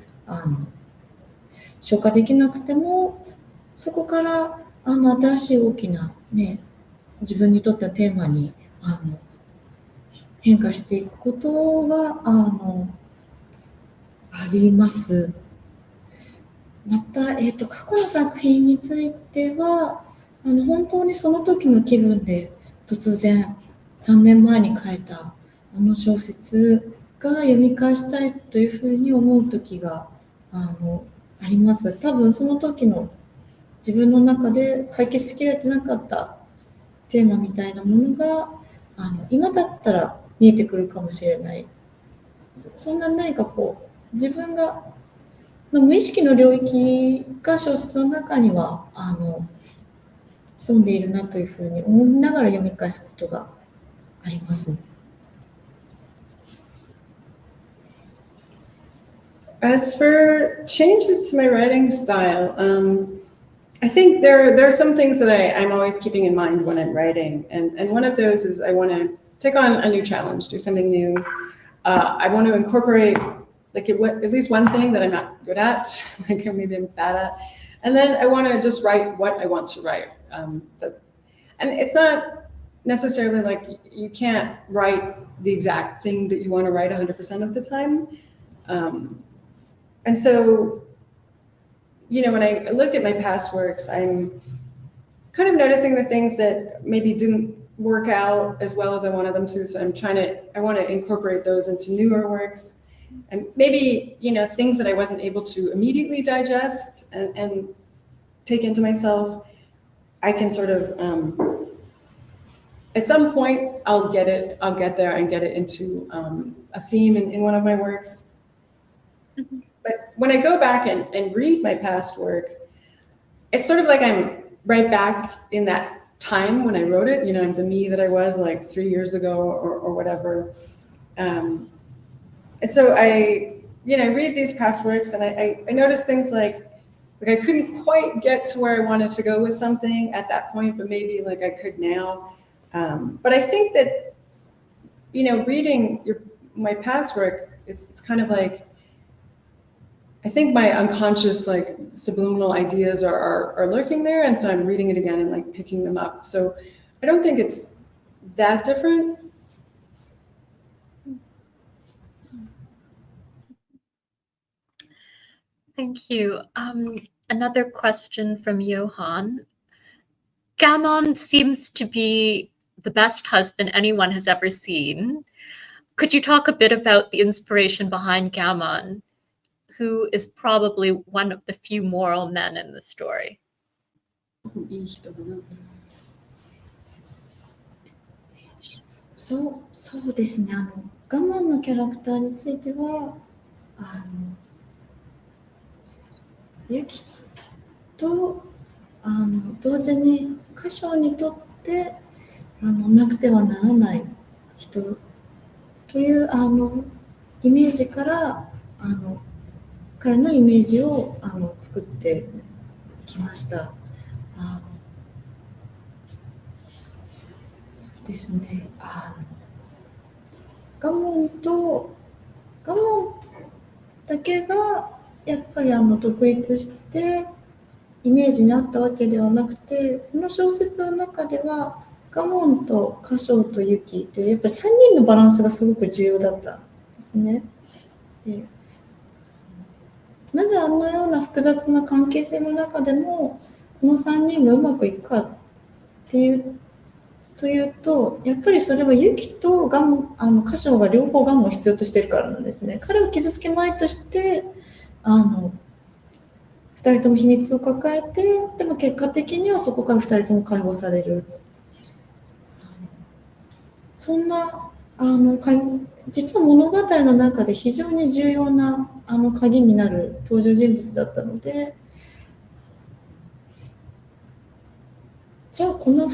[SPEAKER 4] 消化できなくても、そこから新しい大きなね、自分にとってのテーマに変化していくことはあります。また、過去の作品については本当にその時の気分で突然3年前に書いた小説が読み返したいというふうに思う時があります。多分その時の自分の中で解決しきれてなかったテーマみたいなものが今だったら見えてくるかもしれない。そんな何か自分が無意識の領域が小説の中には潜んでいるなというふうに思いながら読み返すことがあります。
[SPEAKER 5] As for changes to my writing style, I think there are some things that I'm always keeping in mind when I'm writing, and one of those is I want to take on a new challenge, do something new. I want to incorporate at least one thing that I'm not good at, like maybe I'm bad at, and then I want to just write what I want to write. And it's not necessarily like you can't write the exact thing that you want to write 100% of the time. And so, when I look at my past works, I'm kind of noticing the things that maybe didn't work out as well as I wanted them to. So I want to incorporate those into newer works. And maybe, things that I wasn't able to immediately digest and take into myself, I can sort of, at some point, I'll get there and get it into a theme in one of my works. Mm-hmm. But when I go back and read my past work, it's sort of like I'm right back in that time when I wrote it. I'm the me that I was like 3 years ago or whatever. And so I read these past works and I notice things like like I couldn't quite get to where I wanted to go with something at that point, but maybe like I could now. But I think that, you know, reading my past work, it's kind of like, I think my unconscious like subliminal ideas are lurking there, and so I'm reading it again and like picking them up. So I don't think it's that different.
[SPEAKER 3] Thank you. Another question from Johan. Gamon seems to be the best husband anyone has ever seen. Could you talk a bit about the inspiration behind Gamon, who is probably one of the few moral men in the story?
[SPEAKER 5] いい人だな。
[SPEAKER 4] そうですね。我慢のキャラクターについては、ユキと同時に歌唱にとってなくてはならない人というイメージから彼のイメージを作っていきました。そうですね。我慢だけがやっぱり独立してイメージにあったわけではなくて、この小説の中では我慢と歌唱とユキというやっぱり3人のバランスがすごく重要だったんですね。で、なぜあのような複雑な関係性の中でもこの3人がうまくいくかというと、やっぱりそれはユキと歌唱が両方我慢を必要としているからなんですね。彼を傷つけまいとして2人とも秘密を抱えて、でも結果的にはそこから2人とも解放される。そんな実は物語の中で非常に重要な鍵になる登場人物だったので、じゃあこの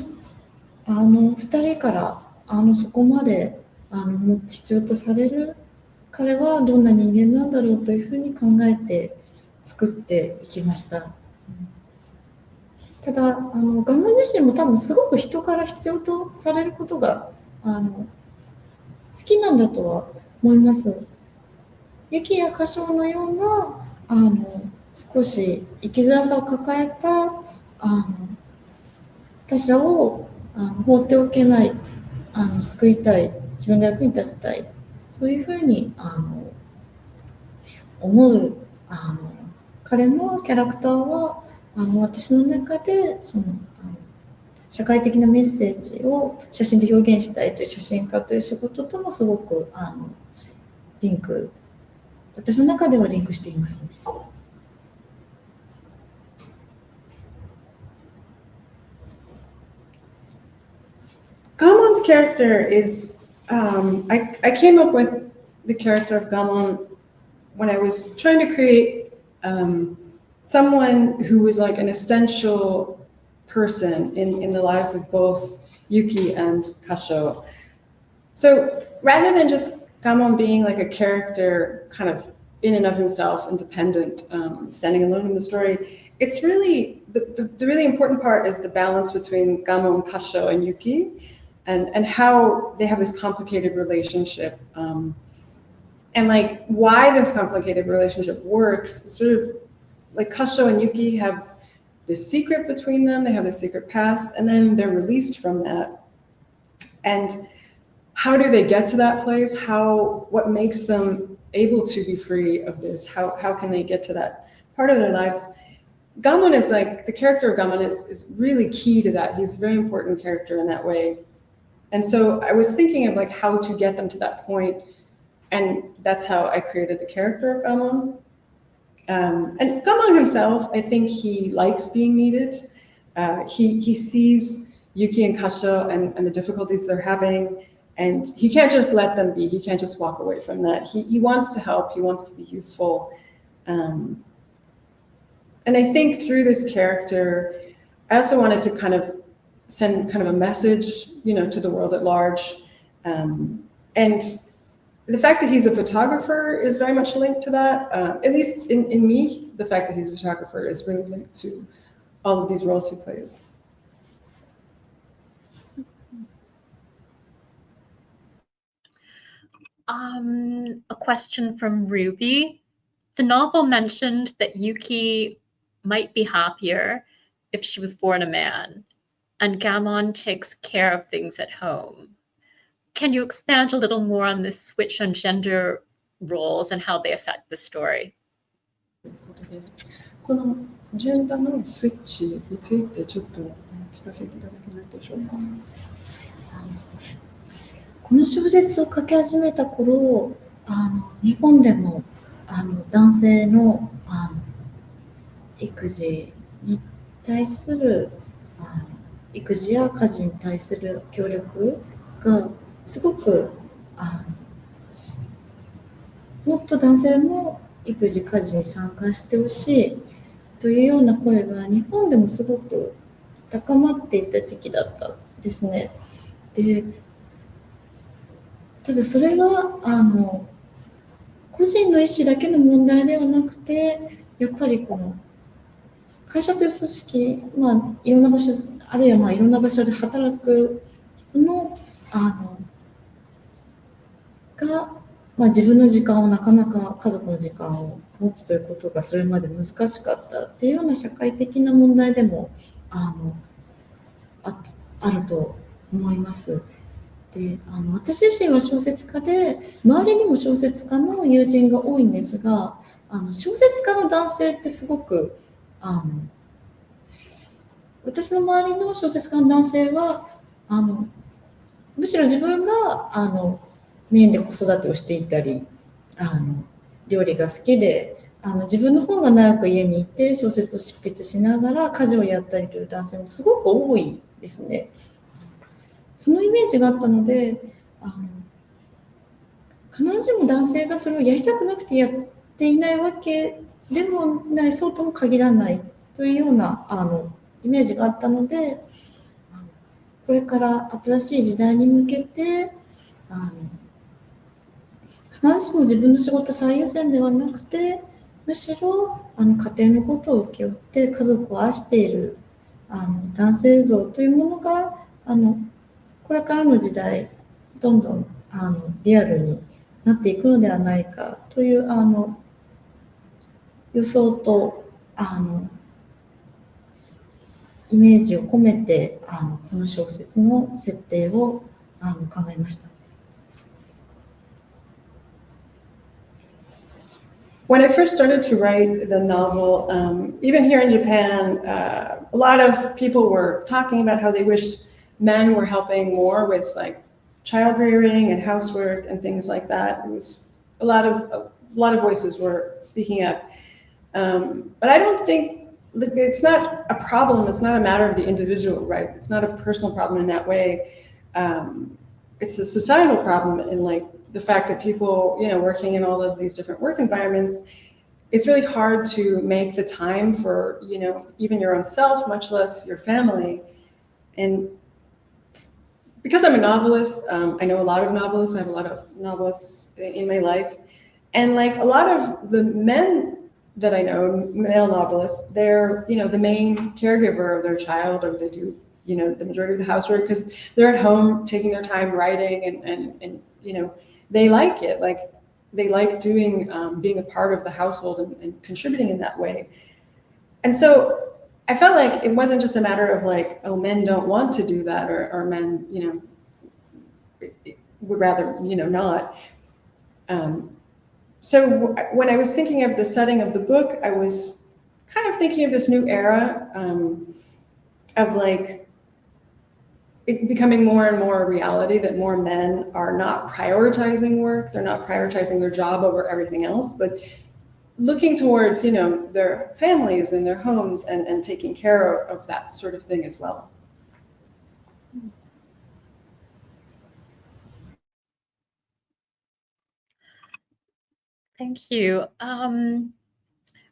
[SPEAKER 4] 2人からそこまで必要とされる彼はどんな人間なんだろうというふうに考えて作っていきました。ただガモ自身も多分すごく人から必要とされることが好きなんだとは思います。ユキや歌唱のような少し生きづらさを抱えた他者を放っておけない救いたい、自分が役に立ちたい、そういうふうに思う彼のキャラクターは私の中で社会的なメッセージを写真で表現したいという写真家という仕事ともすごく私の中ではリンクしていますね。
[SPEAKER 5] Gamon's character is, I came up with the character of Gamon when I was trying to create someone who was like an essential person in the lives of both Yuki and Kasho. So rather than just Gamon being like a character kind of in and of himself, independent, standing alone in the story, it's really, the really important part is the balance between Gamon, Kasho, and Yuki, and how they have this complicated relationship. And like why this complicated relationship works, sort of like Kasho and Yuki have this secret between them, they have this secret past, and then they're released from that. And how do they get to that place? What makes them able to be free of this? How can they get to that part of their lives? Gamon is like, the character of Gamon is really key to that. He's a very important character in that way. And so I was thinking of like how to get them to that point. And that's how I created the character of Gamon. And Gamon himself, I think he likes being needed. He sees Yuki and Kasho and the difficulties they're having, and he can't just let them be. He can't just walk away from that. He wants to help. He wants to be useful. And I think through this character, I also wanted to kind of send kind of a message, to the world at large. And the fact that he's a photographer is very much linked to that. At least in me, the fact that he's a photographer is really linked to all of these roles he plays.
[SPEAKER 3] A question from Ruby. The novel mentioned that Yuki might be happier if she was born a man, and Gamon takes care of things at home. Can you expand a little more on this switch on gender roles and how they affect the story?
[SPEAKER 5] そのジェンダーのスイッチについてちょっと聞かせていただけないでしょうか。
[SPEAKER 4] この小説を書き始めた頃、日本でも男性の育児に対する育児や家事に対する協力がすごくもっと男性も育児家事に参加してほしいというような声が日本でもすごく高まっていた時期だったんですね。で、ただそれは個人の意思だけの問題ではなくて、やっぱりこの会社という組織、いろんな場所、あるいはいろんな場所で働く人の自分の時間をなかなか家族の時間を持つということがそれまで難しかったっていうような社会的な問題でもあると思います。で、私自身は小説家で、周りにも小説家の友人が多いんですが、小説家の男性ってすごく私の周りの小説家の男性はむしろ自分がメインで子育てをしていたり料理が好きで自分の方が長く家にいて小説を執筆しながら家事をやったりという男性もすごく多いですね。そのイメージがあったので必ずしも男性がそれをやりたくなくてやっていないわけでもない、そうとも限らないというようなイメージがあったので、これから新しい時代に向けて必ずしも自分の仕事最優先ではなくて、むしろ家庭のことを請け負って家族を愛している男性像というものがこれからの時代どんどんリアルになっていくのではないかという予想とイメージを込めてこの小説の設定を考えました。
[SPEAKER 5] When I first started to write the novel, even here in Japan, a lot of people were talking about how they wished men were helping more with like child rearing and housework and things like that. It was a lot of voices were speaking up, but I don't think it's not a problem. It's not a matter of the individual, right? It's not a personal problem in that way. It's a societal problem in like the fact that people, working in all of these different work environments, it's really hard to make the time for, even your own self, much less your family. And because I'm a novelist, I know a lot of novelists. I have a lot of novelists in my life. And like a lot of the men that I know, male novelists, they're, the main caregiver of their child, or they do, the majority of the housework because they're at home taking their time writing and they like it. Like they like doing, being a part of the household and contributing in that way. And so I felt like it wasn't just a matter of like, oh, men don't want to do that or men, would rather, not. So when I was thinking of the setting of the book, I was kind of thinking of this new era of like it becoming more and more a reality that more men are not prioritizing work. They're not prioritizing their job over everything else, but looking towards, their families and their homes and taking care of that sort of thing as well.
[SPEAKER 3] Thank you.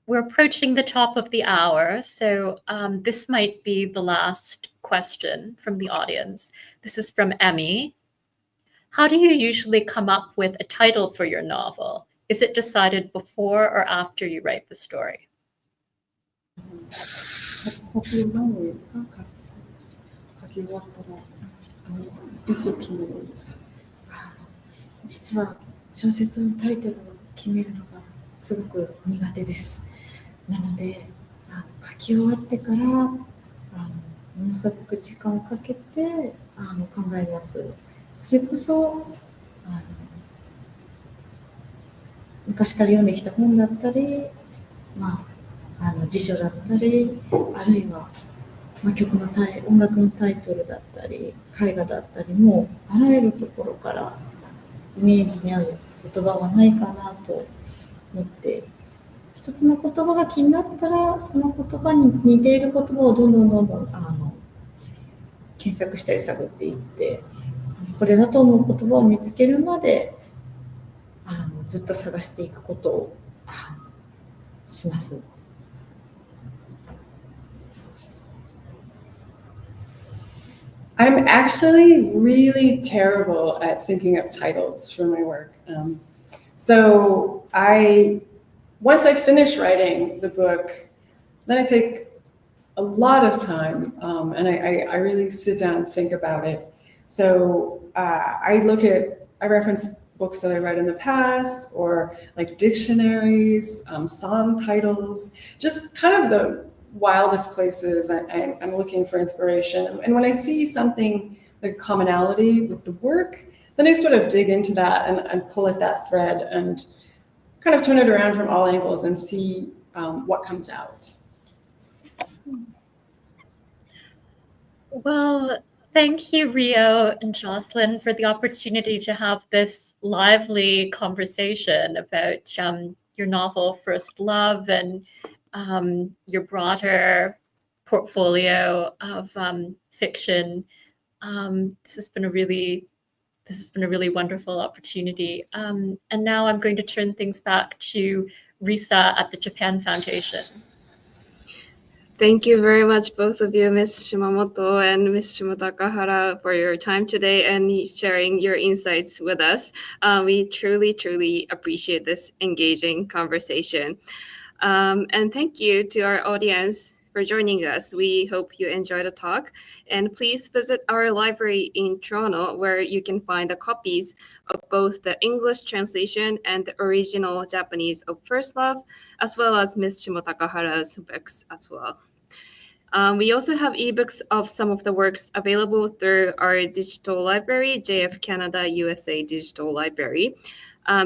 [SPEAKER 3] We're approaching the top of the hour, so this might be the last question from the audience. This is from Emmy. How do you usually come up with a title for your novel? Is it decided before or after you write the story?
[SPEAKER 5] 書き終わったら、いつ決めるんですか？
[SPEAKER 4] 実は小説のタイトルを決めるのがすごく苦手です。なので、書き終わってからものすごく時間をかけて考えます。それこそ昔から読んできた本だったり、辞書だったり、あるいは、音楽のタイトルだったり、絵画だったり、もうあらゆるところからイメージに合う言葉はないかなと思って、一つの言葉が気になったら、その言葉に似ている言葉をどんどん検索したり探っていって、これだと思う言葉を見つけるまでずっと探していくことをします。
[SPEAKER 5] I'm actually really terrible at thinking up titles for my work. So once I finish writing the book, then I take a lot of time and I really sit down and think about it. So I reference books that I read in the past, or like dictionaries, song titles, just kind of the wildest places. I'm looking for inspiration. And when I see something like commonality with the work, then I sort of dig into that and pull at that thread and kind of turn it around from all angles and see what comes out.
[SPEAKER 3] Well, thank you, Rio and Jocelyne, for the opportunity to have this lively conversation about your novel, First Love, and your broader portfolio of fiction. This has been a really wonderful opportunity. And now I'm going to turn things back to Risa at the Japan Foundation.
[SPEAKER 1] Thank you very much, both of you, Ms. Shimamoto and Ms. Shimotakahara, for your time today and sharing your insights with us. We truly appreciate this engaging conversation. And thank you to our audience for joining us. We hope you enjoyed the talk. And please visit our library in Toronto, where you can find the copies of both the English translation and the original Japanese of First Love, as well as Ms. Shimotakahara's books as well. We also have ebooks of some of the works available through our digital library, JF Canada USA Digital Library.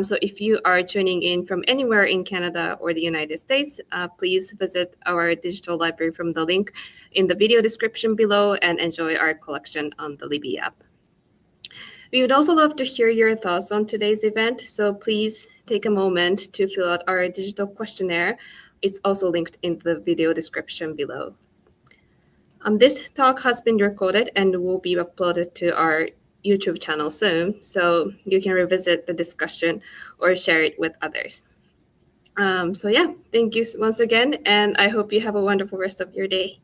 [SPEAKER 1] So if you are tuning in from anywhere in Canada or the United States, please visit our digital library from the link in the video description below and enjoy our collection on the Libby app. We would also love to hear your thoughts on today's event, so please take a moment to fill out our digital questionnaire. It's also linked in the video description below. This talk has been recorded and will be uploaded to our YouTube channel soon, so you can revisit the discussion or share it with others. So yeah, thank you once again, and I hope you have a wonderful rest of your day.